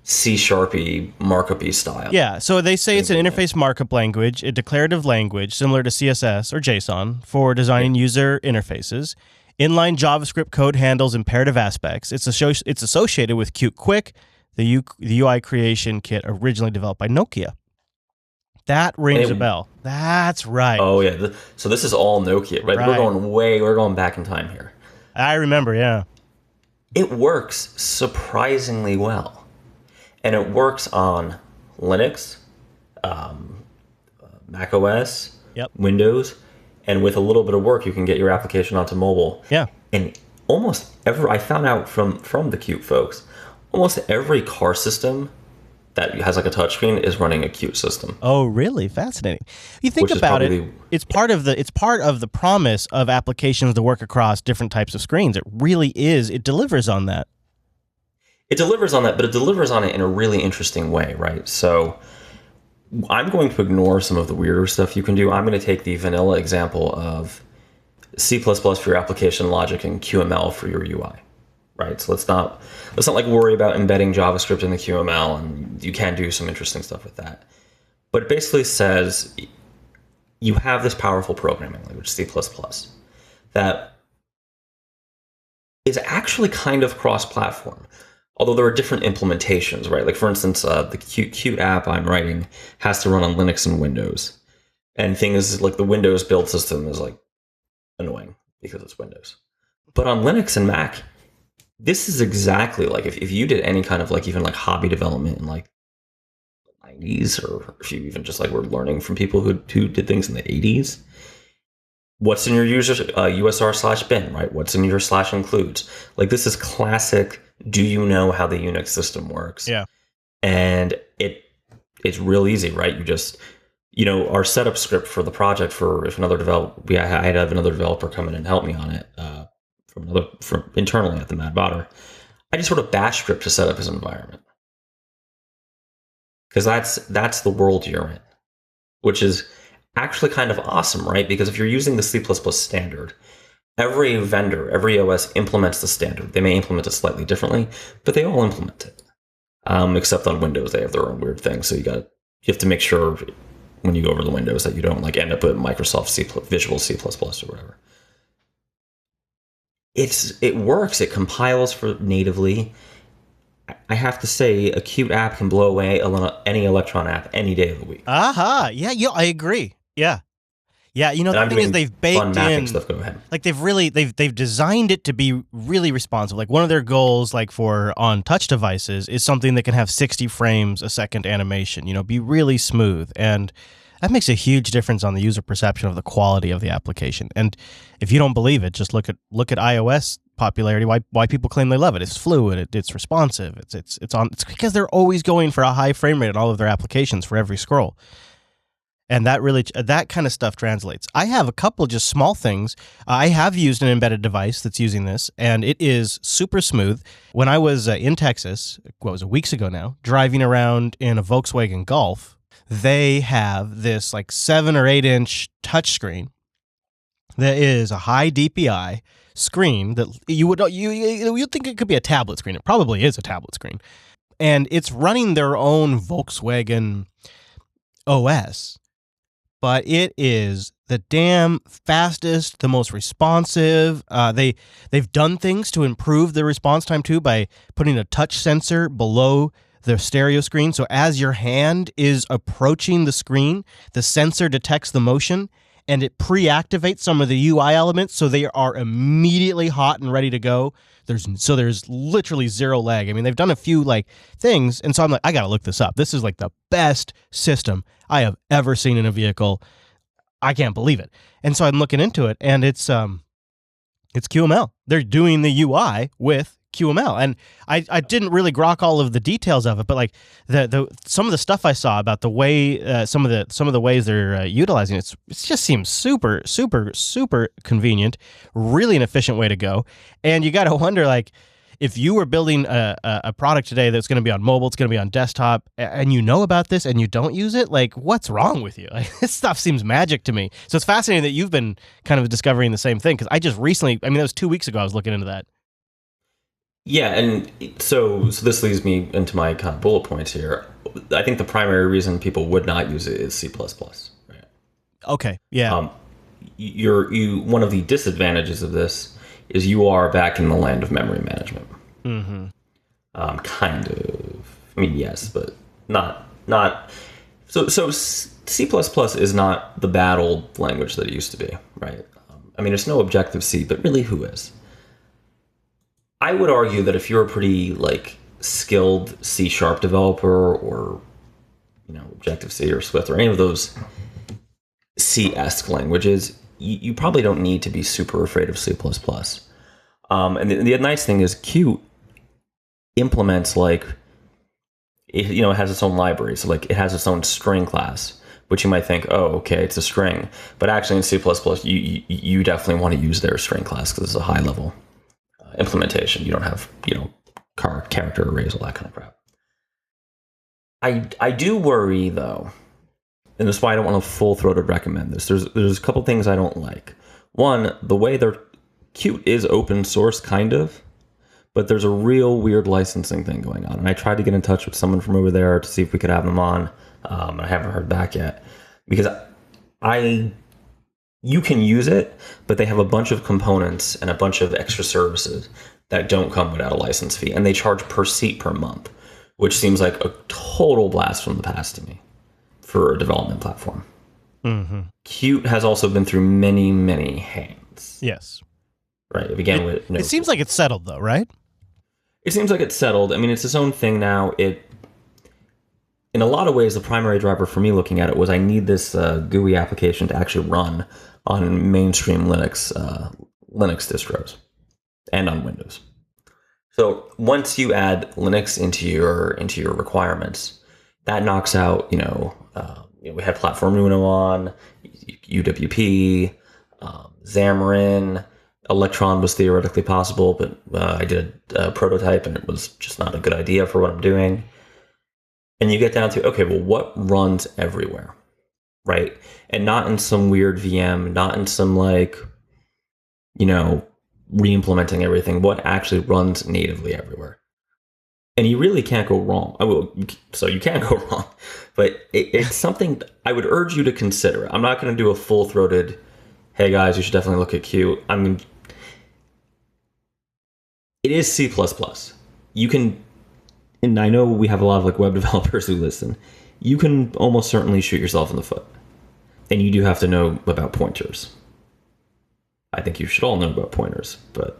C-sharpy markup-y style. Yeah, so they say it's an interface markup language, a declarative language similar to CSS or JSON for designing user interfaces. Inline JavaScript code handles imperative aspects. It's associated with Qt Quick, the UI creation kit originally developed by Nokia. That rings a bell. That's right. Oh yeah, so this is all Nokia, right? We're going back in time here. I remember, yeah. It works surprisingly well. And it works on Linux, Mac OS, Windows, and with a little bit of work, you can get your application onto mobile. Yeah. And I found out from the Qt folks, almost every car system that has like a touchscreen is running a Qt system. Oh, really? Fascinating. You think about it, it's part of the promise of applications to work across different types of screens. It really is. It delivers on that. It delivers on that, but it delivers on it in a really interesting way, right? So I'm going to ignore some of the weirder stuff you can do. I'm going to take the vanilla example of C++ for your application logic and QML for your UI, right? So let's not like worry about embedding JavaScript in the QML, and you can do some interesting stuff with that. But it basically says you have this powerful programming language, C++, that is actually kind of cross-platform. Although there are different implementations, right? Like for instance, the Qt app I'm writing has to run on Linux and Windows. And things like the Windows build system is like annoying because it's Windows. But on Linux and Mac, this is exactly like if you did any kind of like even like hobby development in like the 90s, or if you even just like were learning from people who did things in the 80s, what's in your usr/bin, right? What's in your /includes? Like this is classic. Do you know how the Unix system works? Yeah. And it's real easy, right? You just, our setup script for the project for if another developer, I had to have another developer come in and help me on it from internally at the Mad Botter. I just wrote a bash script to set up his environment. Because that's the world you're in, which is actually kind of awesome, right? Because if you're using the C++ standard, every vendor, every OS implements the standard. They may implement it slightly differently, but they all implement it. Except on Windows, they have their own weird thing. So you have to make sure when you go over the Windows that you don't like end up with Microsoft Visual C++ or whatever. It works. It compiles for natively. I have to say, a Qt app can blow away any Electron app any day of the week. Aha. Yeah, I agree. Yeah. Yeah, you know, And the I'm thing is doing they've baked fun mapping in stuff. Go ahead. like they've designed it to be really responsive. Like one of their goals, like for on touch devices, is something that can have 60 frames a second animation, you know, be really smooth. And that makes a huge difference on the user perception of the quality of the application. And if you don't believe it, just look at iOS popularity. Why people claim they love it? It's fluid. It's responsive. It's because they're always going for a high frame rate in all of their applications for every scroll. And that kind of stuff translates. I have a couple just small things. I have used an embedded device that's using this, and it is super smooth. When I was in Texas, weeks ago now, driving around in a Volkswagen Golf, they have this like 7 or 8 inch touchscreen that is a high DPI screen that you'd think it could be a tablet screen. It probably is a tablet screen, and it's running their own Volkswagen OS. But it is the damn fastest, the most responsive. They've done things to improve the response time too by putting a touch sensor below the stereo screen. So as your hand is approaching the screen, the sensor detects the motion and it pre-activates some of the UI elements so they are immediately hot and ready to go. There's literally zero lag. I mean, they've done a few like things, and so I'm like, I gotta look this up. This is like the best system I have ever seen in a vehicle. I can't believe it. And so I'm looking into it, and it's QML. They're doing the UI with QML, and I didn't really grok all of the details of it, but like the some of the stuff I saw about the way some of the ways they're utilizing it just seems super convenient, really an efficient way to go. And you got to wonder, like, if you were building a product today that's going to be on mobile, it's going to be on desktop, and you know about this and you don't use it, like, what's wrong with you? Like, this stuff seems magic to me. So it's fascinating that you've been kind of discovering the same thing, because I just recently, I mean, that was 2 weeks ago I was looking into that. Yeah, and so this leads me into my kind of bullet points here. I think the primary reason people would not use it is C++. Right? Okay, yeah. One of the disadvantages of this is you are back in the land of memory management. Mm-hmm. Kind of. I mean, yes, but not. So C++ is not the bad old language that it used to be, right? I mean, it's no Objective-C, but really, who is? I would argue that if you're a pretty like skilled C# developer, or Objective-C or Swift or any of those C-esque languages, you probably don't need to be super afraid of C++. And the nice thing is Qt implements it has its own library, so like it has its own string class, which you might think, oh, okay, it's a string, but actually in C++ you definitely want to use their string class because it's a high level implementation. You don't have character arrays, all that kind of crap. I do worry though, and that's why I don't want to full-throated recommend this. There's a couple things I don't like. One, the way their Qt is open source kind of, but there's a real weird licensing thing going on. And I tried to get in touch with someone from over there to see if we could have them on. I haven't heard back yet, because you can use it, but they have a bunch of components and a bunch of extra services that don't come without a license fee, and they charge per seat per month, which seems like a total blast from the past to me for a development platform. Mm-hmm. Qt has also been through many, many hands. Yes. Right. It began with... It seems like it's settled, though, right? It seems like it's settled. I mean, it's its own thing now. In a lot of ways, the primary driver for me looking at it was I need this GUI application to actually run on mainstream Linux distros and on Windows. So once you add Linux into your requirements, that knocks out, we had Platform Uno on, UWP, Xamarin, Electron was theoretically possible, but I did a prototype and it was just not a good idea for what I'm doing. And you get down to, okay, well, what runs everywhere, right? And not in some weird VM, not in some like, re-implementing everything. What actually runs natively everywhere? And you really can't go wrong. So you can't go wrong, but it's something I would urge you to consider. I'm not going to do a full-throated, hey guys, you should definitely look at Qt. It is C++. You can, and I know we have a lot of like web developers who listen, you can almost certainly shoot yourself in the foot. And you do have to know about pointers. I think you should all know about pointers, but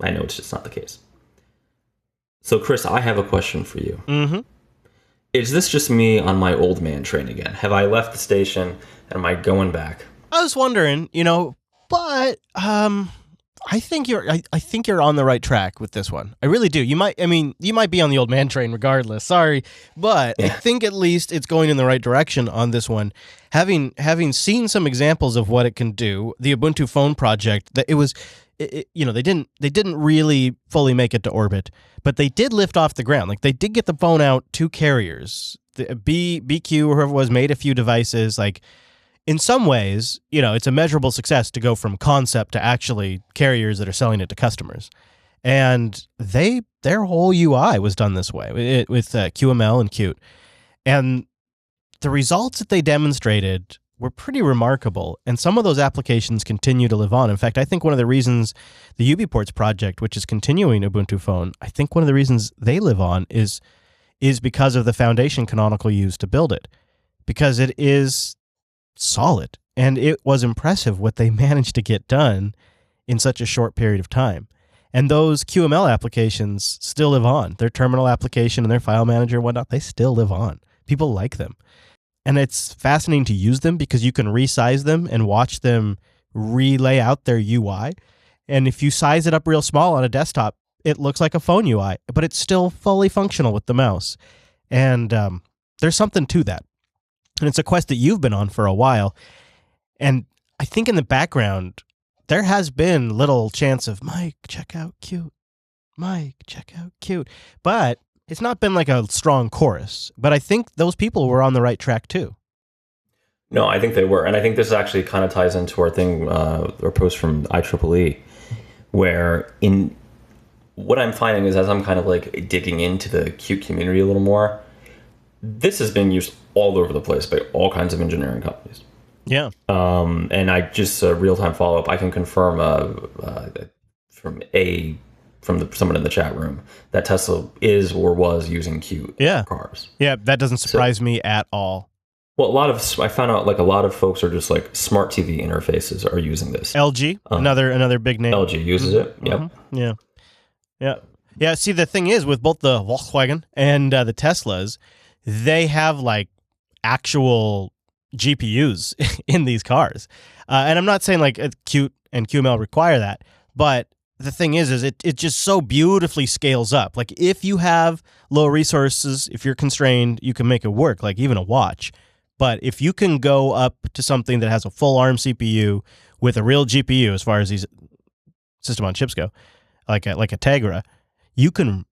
I know it's just not the case. So, Chris, I have a question for you. Mm-hmm. Is this just me on my old man train again? Have I left the station and am I going back? I was wondering, but I think you're on the right track with this one. I really do. You might be on the old man train regardless. Sorry, but yeah. I think at least it's going in the right direction on this one. Having seen some examples of what it can do, the Ubuntu Phone project, that they didn't really fully make it to orbit, but they did lift off the ground. Like they did get the phone out to carriers. The BQ or whoever it was made a few devices. Like in some ways, it's a measurable success to go from concept to actually carriers that are selling it to customers. And their whole UI was done this way with QML and Qt. And the results that they demonstrated were pretty remarkable, and some of those applications continue to live on. In fact, I think one of the reasons the UbiPorts project, which is continuing Ubuntu Phone, I think one of the reasons they live on is because of the foundation Canonical used to build it, because it is solid, and it was impressive what they managed to get done in such a short period of time. And those QML applications still live on. Their terminal application and their file manager and whatnot, they still live on. People like them. And it's fascinating to use them because you can resize them and watch them relay out their UI. And if you size it up real small on a desktop, it looks like a phone UI, but it's still fully functional with the mouse. And there's something to that. And it's a quest that you've been on for a while. And I think in the background, there has been little chance of, Mike, check out Qt. Mike, check out Qt. But it's not been like a strong chorus, but I think those people were on the right track too. No, I think they were. And I think this actually kind of ties into our thing, our post from IEEE, where in what I'm finding is as I'm kind of like digging into the Qt community a little more, this has been used all over the place by all kinds of engineering companies. Yeah. And I just, real-time follow-up, I can confirm from someone in the chat room that Tesla is or was using Qt cars. Yeah, that doesn't surprise me at all. Well, I found out like a lot of folks are just like smart TV interfaces are using this. LG, another big name. LG uses it. Yep. Yeah. See, the thing is with both the Volkswagen and the Teslas, they have like actual GPUs in these cars, and I'm not saying like Qt and QML require that, but the thing is it just so beautifully scales up. Like if you have low resources, if you're constrained, you can make it work, like even a watch. But if you can go up to something that has a full ARM CPU with a real GPU, as far as these system on chips go, like a Tegra, you can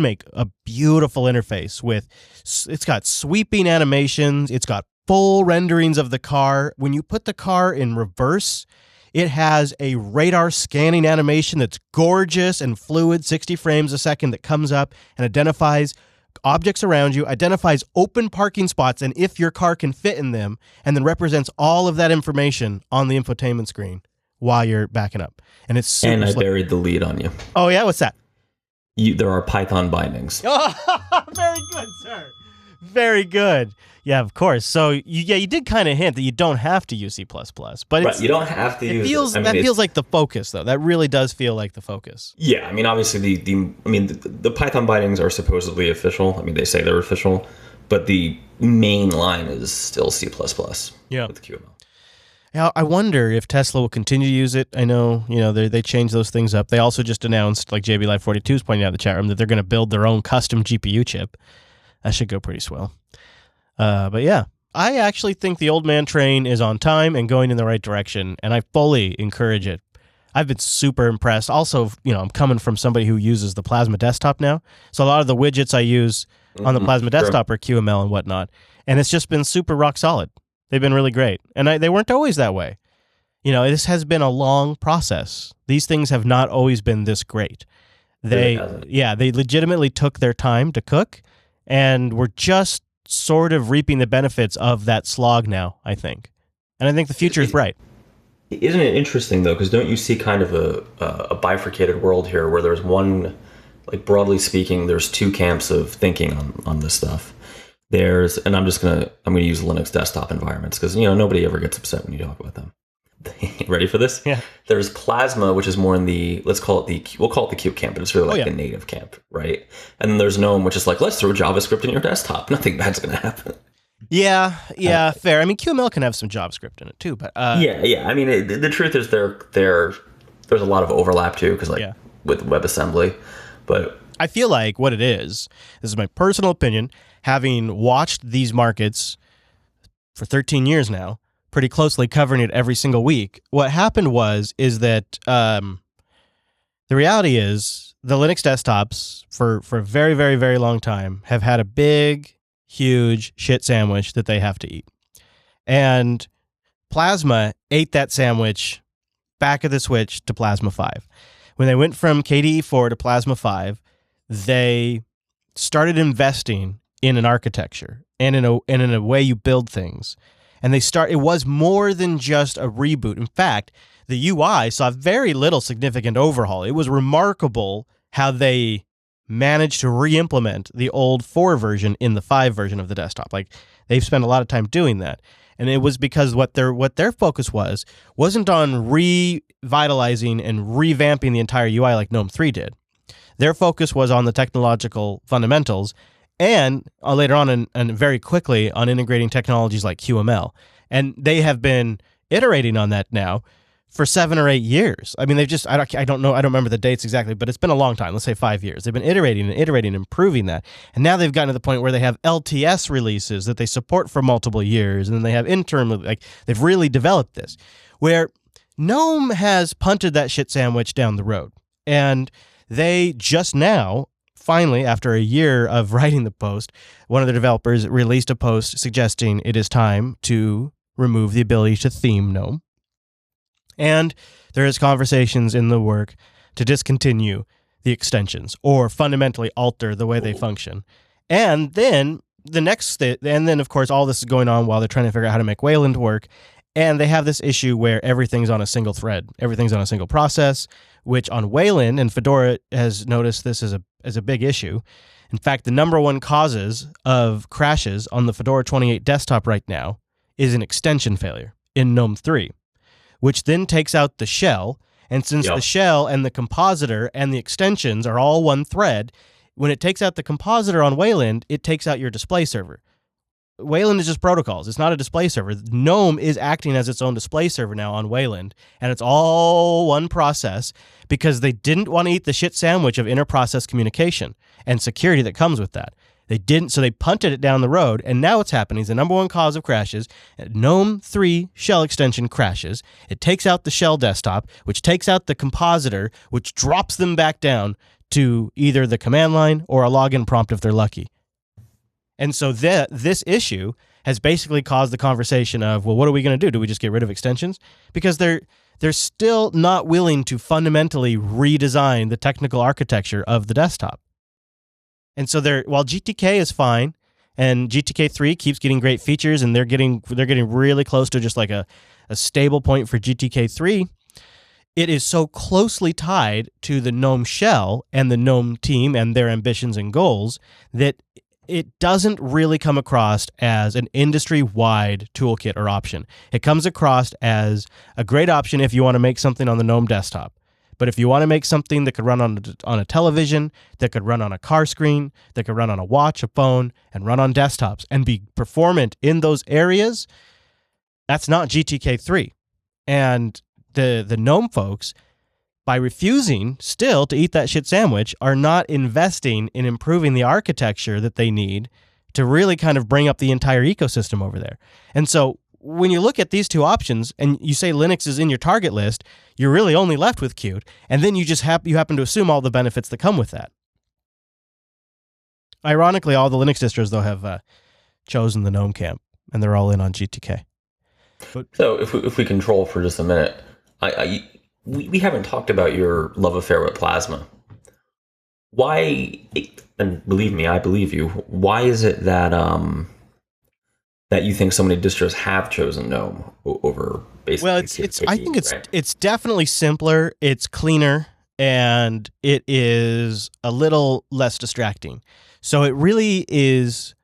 make a beautiful interface with, it's got sweeping animations, it's got full renderings of the car. When you put the car in reverse, it has a radar scanning animation that's gorgeous and fluid, 60 frames a second, that comes up and identifies objects around you, identifies open parking spots and if your car can fit in them, and then represents all of that information on the infotainment screen while you're backing up. And it's super And I buried the lead on you. Oh, yeah? What's that? There are Python bindings. Oh, very good, sir. Very good. Yeah, of course. So, you did kind of hint that you don't have to use C++, but right, you don't have to use it. That feels like the focus, though. That really does feel like the focus. Yeah, I mean, obviously, the Python bindings are supposedly official. I mean, they say they're official, but the main line is still C++. Yeah. With QML. Now, I wonder if Tesla will continue to use it. I know, they change those things up. They also just announced, like JB Live 42 is pointing out in the chat room, that they're going to build their own custom GPU chip. That should go pretty swell. But yeah, I actually think the old man train is on time and going in the right direction, and I fully encourage it. I've been super impressed. Also, I'm coming from somebody who uses the Plasma desktop now. So a lot of the widgets I use on the Plasma desktop are QML and whatnot. And it's just been super rock solid. They've been really great. And they weren't always that way. This has been a long process. These things have not always been this great. They legitimately took their time to cook, and we're just sort of reaping the benefits of that slog now, I think. And I think the future is bright. Isn't it interesting, though? Because don't you see kind of a bifurcated world here where there's one, like broadly speaking, there's two camps of thinking on this stuff. And I'm going to use Linux desktop environments because, nobody ever gets upset when you talk about them. Ready for this? Yeah. There's Plasma, which is more in we'll call it the cute camp, but it's really like the native camp, right? And then there's GNOME, which is like, let's throw JavaScript in your desktop. Nothing bad's going to happen. Yeah, fair. I mean, QML can have some JavaScript in it too, but yeah. I mean, the truth is there's a lot of overlap too, because with WebAssembly, but I feel like what it is, this is my personal opinion, having watched these markets for 13 years now, pretty closely covering it every single week. What happened is that the reality is the Linux desktops for a very, very, very long time have had a big, huge shit sandwich that they have to eat. And Plasma ate that sandwich back of the switch to Plasma 5. When they went from KDE 4 to Plasma 5, they started investing in an architecture and in a way you build things. And it was more than just a reboot. In fact, the UI saw very little significant overhaul. It was remarkable how they managed to re-implement the old 4 version in the 5 version of the desktop. Like, they've spent a lot of time doing that. And it was because what their focus wasn't on revitalizing and revamping the entire UI like GNOME 3 did. Their focus was on the technological fundamentals and later on and very quickly on integrating technologies like QML. And they have been iterating on that now for 7 or 8 years. I mean, I don't know, I don't remember the dates exactly, but it's been a long time. Let's say 5 years. They've been iterating, improving that. And now they've gotten to the point where they have LTS releases that they support for multiple years. And then they have interim, they've really developed this. Where GNOME has punted that shit sandwich down the road. And they just now, finally, after a year of writing the post, one of the developers released a post suggesting it is time to remove the ability to theme GNOME. And there is conversations in the work to discontinue the extensions or fundamentally alter the way they function. And then of course, all this is going on while they're trying to figure out how to make Wayland work. And they have this issue where everything's on a single thread. Everything's on a single process, which on Wayland, and Fedora has noticed this as a big issue. In fact, the number one causes of crashes on the Fedora 28 desktop right now is an extension failure in GNOME 3, which then takes out the shell. And since the shell and the compositor and the extensions are all one thread, when it takes out the compositor on Wayland, it takes out your display server. Wayland is just protocols. It's not a display server. GNOME is acting as its own display server now on Wayland, and it's all one process because they didn't want to eat the shit sandwich of inter-process communication and security that comes with that. They didn't, so they punted it down the road, and now what's happening is the number one cause of crashes, GNOME 3 shell extension crashes. It takes out the shell desktop, which takes out the compositor, which drops them back down to either the command line or a login prompt if they're lucky. And so this issue has basically caused the conversation of, well, what are we going to do? Do we just get rid of extensions? Because they're still not willing to fundamentally redesign the technical architecture of the desktop. And so while GTK is fine, and GTK 3 keeps getting great features, and they're getting really close to just like a stable point for GTK 3, it is so closely tied to the GNOME shell and the GNOME team and their ambitions and goals that it doesn't really come across as an industry-wide toolkit or option. It comes across as a great option if you want to make something on the GNOME desktop. But if you want to make something that could run on a television, that could run on a car screen, that could run on a watch, a phone, and run on desktops and be performant in those areas, that's not GTK 3. And the GNOME folks, by refusing still to eat that shit sandwich, are not investing in improving the architecture that they need to really kind of bring up the entire ecosystem over there. And so when you look at these two options and you say Linux is in your target list, you're really only left with Qt, and then you just you happen to assume all the benefits that come with that. Ironically, all the Linux distros, though, have chosen the GNOME camp, and they're all in on GTK. So if we control for just a minute, we haven't talked about your love affair with Plasma. Why, and believe me, I believe you, why is it that that you think so many distros have chosen GNOME over basically? Well, I think it's definitely simpler, it's cleaner, and it is a little less distracting. So it really is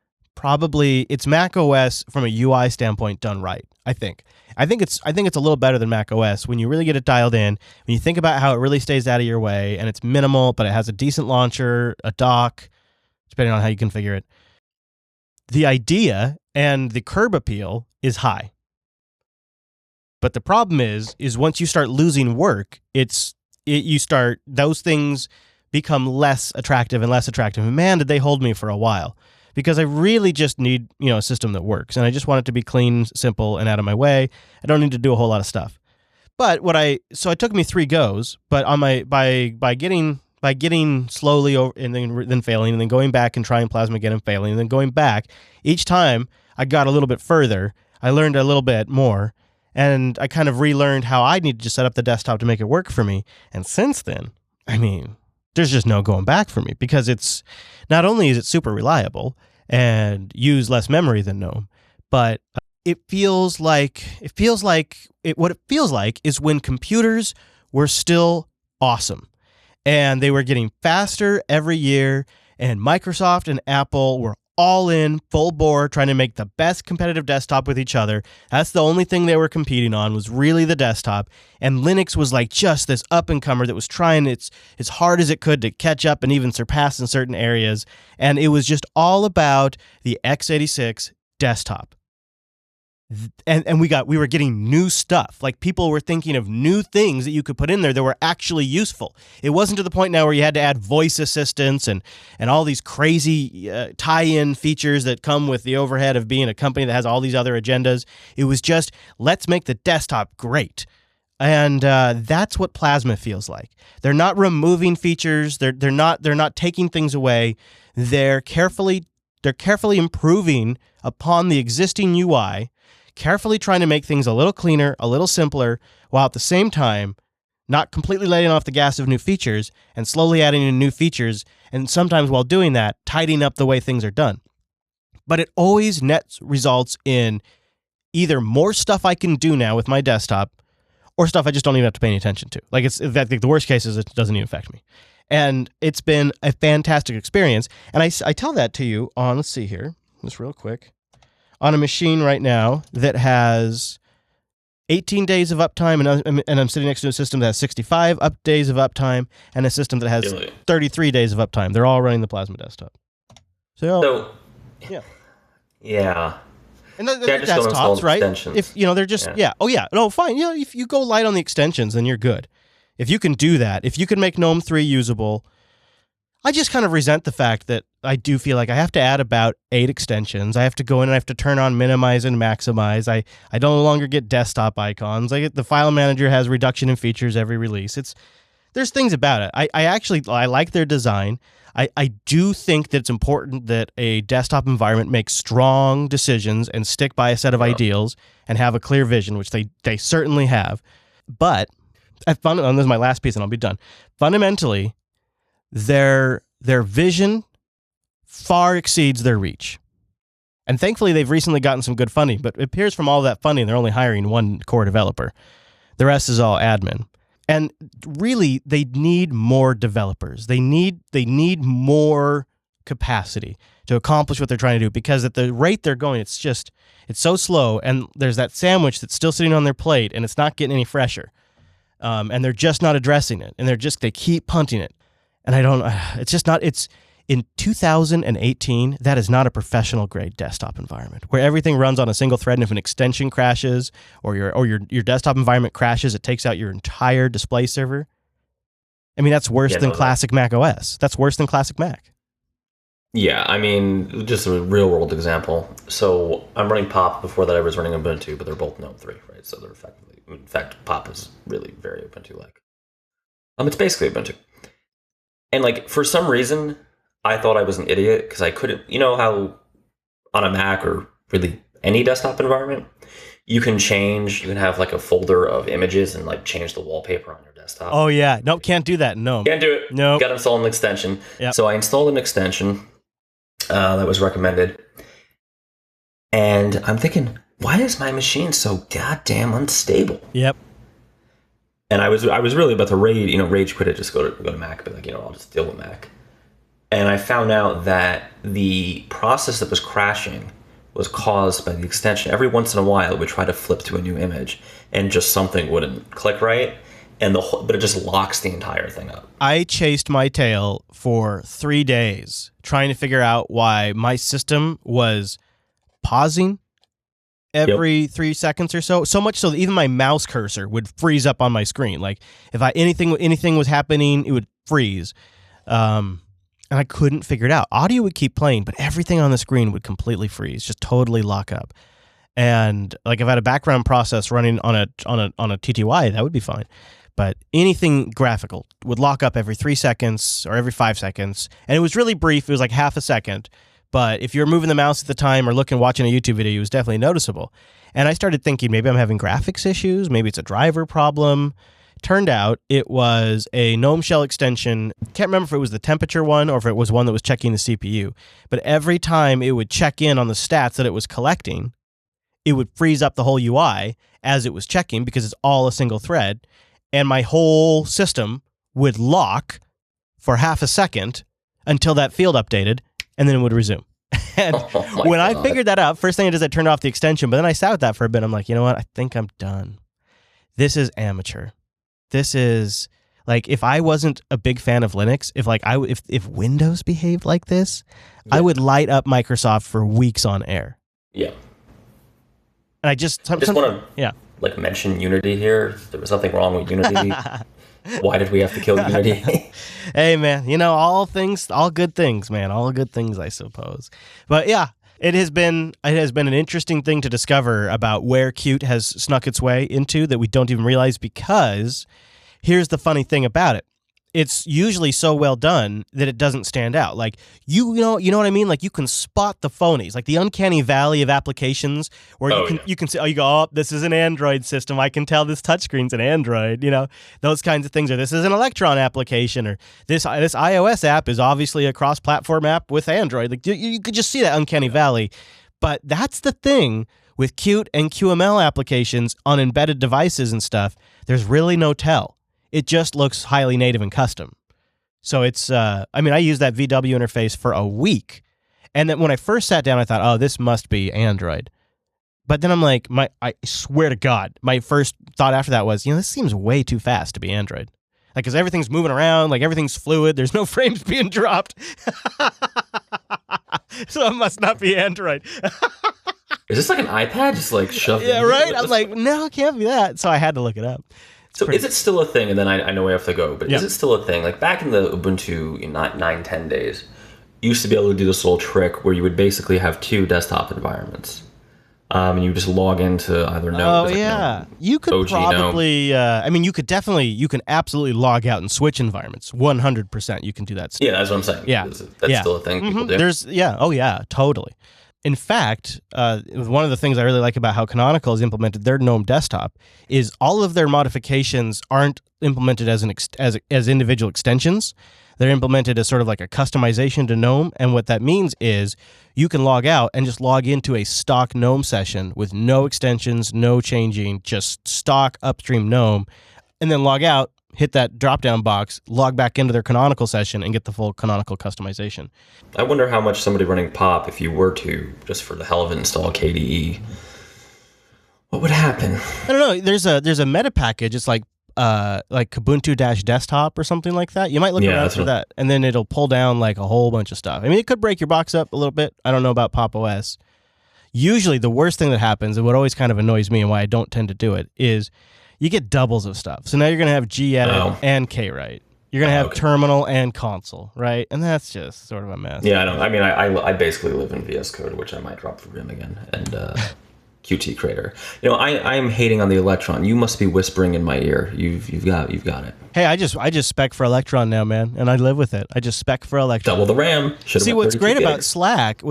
it's Mac OS from a UI standpoint done right, I think. I think it's a little better than Mac OS when you really get it dialed in, when you think about how it really stays out of your way, and it's minimal, but it has a decent launcher, a dock, depending on how you configure it. The idea and the curb appeal is high. But the problem is once you start losing work, those things become less attractive and less attractive. And man, did they hold me for a while. Because I really just need, a system that works. And I just want it to be clean, simple, and out of my way. I don't need to do a whole lot of stuff. But so it took me 3 goes, but on by getting slowly over and then failing, and then going back and trying Plasma again and failing, and then going back, each time I got a little bit further. I learned a little bit more, and I kind of relearned how I needed to set up the desktop to make it work for me. And since then, there's just no going back for me, because it's not only is it super reliable and use less memory than GNOME, but what it feels like is when computers were still awesome and they were getting faster every year, and Microsoft and Apple were all in, full bore, trying to make the best competitive desktop with each other. That's the only thing they were competing on, was really the desktop. And Linux was like just this up-and-comer that was trying as hard as it could to catch up and even surpass in certain areas. And it was just all about the x86 desktop. And we were getting new stuff. Like, people were thinking of new things that you could put in there that were actually useful. It wasn't to the point now where you had to add voice assistants and all these crazy tie-in features that come with the overhead of being a company that has all these other agendas. It was just, let's make the desktop great. And that's what Plasma feels like. They're not removing features. They're not taking things away. They're carefully improving upon the existing UI, carefully trying to make things a little cleaner, a little simpler, while at the same time not completely letting off the gas of new features and slowly adding in new features, and sometimes while doing that, tidying up the way things are done. But it always results in either more stuff I can do now with my desktop, or stuff I just don't even have to pay any attention to. Like, the worst case is it doesn't even affect me. And it's been a fantastic experience. And I tell that to you on, let's see here, just real quick, on a machine right now that has 18 days of uptime, and I'm sitting next to a system that has 65 days of uptime, and a system that has 33 days of uptime. They're all running the Plasma desktop. So yeah. Yeah. And they're desktops, right? If they're just fine. If you go light on the extensions, then you're good. If you can do that, if you can make GNOME 3 usable, I just kind of resent the fact that I do feel like I have to add about 8 extensions. I have to go in and I have to turn on minimize and maximize. I no longer get desktop icons. The file manager has reduction in features every release. There's things about it. I like their design. I do think that it's important that a desktop environment makes strong decisions and stick by a set of ideals and have a clear vision, which they certainly have. But this is my last piece and I'll be done. Fundamentally, their vision far exceeds their reach. And thankfully, they've recently gotten some good funding, but it appears from all that funding, they're only hiring 1 core developer. The rest is all admin. And really, they need more developers. They need more capacity to accomplish what they're trying to do, because at the rate they're going, it's so slow, and there's that sandwich that's still sitting on their plate, and it's not getting any fresher. And they're just not addressing it, and they keep punting it. And it's in 2018, that is not a professional grade desktop environment where everything runs on a single thread, and if an extension crashes or your desktop environment crashes, it takes out your entire display server. That's worse than classic Mac OS. That's worse than classic Mac. Yeah, I mean, just a real world example. So I'm running Pop. Before that, I was running Ubuntu, but they're both GNOME 3, right? So they're effectively, in fact, Pop is really very Ubuntu-like. It's basically Ubuntu. And like for some reason, I thought I was an idiot because I couldn't. You know how on a Mac or really any desktop environment, you can have like a folder of images and like change the wallpaper on your desktop. Oh yeah, nope, can't do that. No, Can't do it. Nope. Got to install an extension. Yep. So I installed an extension that was recommended, and I'm thinking, why is my machine so goddamn unstable? Yep. And I was really about to rage quit it, just go to Mac, but like, I'll just deal with Mac. And I found out that the process that was crashing was caused by the extension. Every once in a while, it would try to flip to a new image, and just something wouldn't click right, but it just locks the entire thing up. I chased my tail for 3 days trying to figure out why my system was pausing every 3 seconds or so. So much so that even my mouse cursor would freeze up on my screen. Like if anything was happening, it would freeze. And I couldn't figure it out. Audio would keep playing, but everything on the screen would completely freeze, just totally lock up. And like if I had a background process running on a TTY, that would be fine. But anything graphical would lock up every 3 seconds or every 5 seconds. And it was really brief. It was like half a second. But if you're moving the mouse at the time or watching a YouTube video, it was definitely noticeable. And I started thinking maybe I'm having graphics issues. Maybe it's a driver problem. Turned out it was a GNOME shell extension. Can't remember if it was the temperature one or if it was one that was checking the CPU. But every time it would check in on the stats that it was collecting, it would freeze up the whole UI as it was checking because it's all a single thread. And my whole system would lock for half a second until that field updated, and then it would resume. And when I figured that out, first thing I did is I turned off the extension, but then I sat with that for a bit. I'm like, you know what? I think I'm done. This is amateur. This is like, if I wasn't a big fan of Linux, if Windows behaved like this, I would light up Microsoft for weeks on air. Yeah. And I just want to like mention Unity here. There was nothing wrong with Unity. Why did we have to kill Unity? Hey man, all good things, man. All good things, I suppose. But yeah, it has been an interesting thing to discover about where Qt has snuck its way into that we don't even realize, because here's the funny thing about it. It's usually so well done that it doesn't stand out. Like, you know what I mean? Like, you can spot the phonies, like the uncanny valley of applications where you can say, this is an Android system. I can tell this touchscreen's an Android, those kinds of things. Or this is an Electron application, or this iOS app is obviously a cross-platform app with Android. Like, you could just see that uncanny valley. But that's the thing with Qt and QML applications on embedded devices and stuff. There's really no tell. It just looks highly native and custom. So it's, I used that VW interface for a week. And then when I first sat down, I thought, oh, this must be Android. But then I'm like, I swear to God, my first thought after that was, this seems way too fast to be Android. Like, because everything's moving around, like everything's fluid. There's no frames being dropped. So it must not be Android. Is this like an iPad just like shoved? Yeah, right? I'm like, no, it can't be that. So I had to look it up. So is it still a thing? And then I know we have to go, but is it still a thing? Like back in the Ubuntu 9-10 days, you used to be able to do this little trick where you would basically have 2 desktop environments. And you just log into either Node. Oh, yeah. You could OG probably, you can absolutely log out and switch environments. 100% you can do that stuff. Yeah, that's what I'm saying. Yeah. That's still a thing people do. Totally. In fact, one of the things I really like about how Canonical has implemented their GNOME desktop is all of their modifications aren't implemented as individual extensions. They're implemented as sort of like a customization to GNOME, and what that means is you can log out and just log into a stock GNOME session with no extensions, no changing, just stock upstream GNOME, and then log out, hit that drop-down box, log back into their Canonical session, and get the full Canonical customization. I wonder how much somebody running POP, if you were to, just for the hell of it, install KDE, what would happen? I don't know. There's a meta package. It's like Kubuntu-desktop or something like that. You might look around for that, and then it'll pull down like a whole bunch of stuff. I mean, it could break your box up a little bit. I don't know about Pop OS. Usually the worst thing that happens, and what always kind of annoys me and why I don't tend to do it, is you get doubles of stuff. So now you're going to have gedit and kwrite. You're going to have Okay. terminal and console, right? And that's just sort of a mess. Yeah, I know. I mean, I basically live in VS Code, which I might drop for Vim again, and Qt Creator. I am hating on the Electron. You must be whispering in my ear. You've got it. Hey, I just spec for Electron now, man, and I live with it. I just spec for Electron. Double the RAM. See, what's great about Slack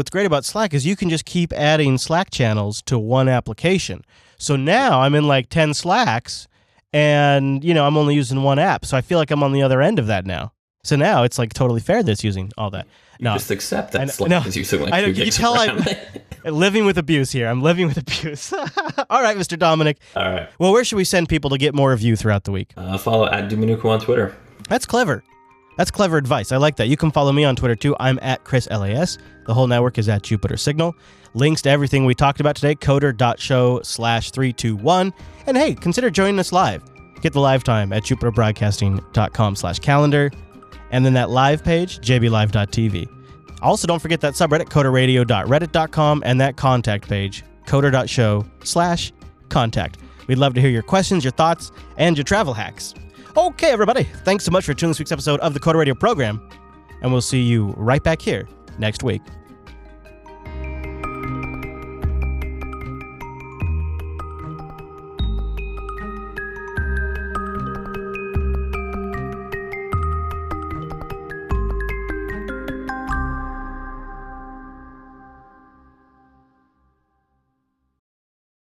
is you can just keep adding Slack channels to one application. So now I'm in like 10 Slacks, and I'm only using one app. So I feel like I'm on the other end of that now. So now it's like totally fair that it's using all that. You just accept that Slack is using like 2 gigs of RAM. I'm living with abuse here. I'm living with abuse. All right, Mr. Dominic. All right. Well, where should we send people to get more of you throughout the week? Follow @Dominuku on Twitter. That's clever. That's clever advice. I like that. You can follow me on Twitter too. I'm @ChrisLAS. The whole network is @JupiterSignal. Links to everything we talked about today, coder.show/321. And hey, consider joining us live. Get the live time at jupiterbroadcasting.com/calendar. And then that live page, jblive.tv. Also, don't forget that subreddit, coderradio.reddit.com, and that contact page, coder.show/contact. We'd love to hear your questions, your thoughts, and your travel hacks. Okay, everybody. Thanks so much for tuning this week's episode of the Coder Radio program, and we'll see you right back here next week.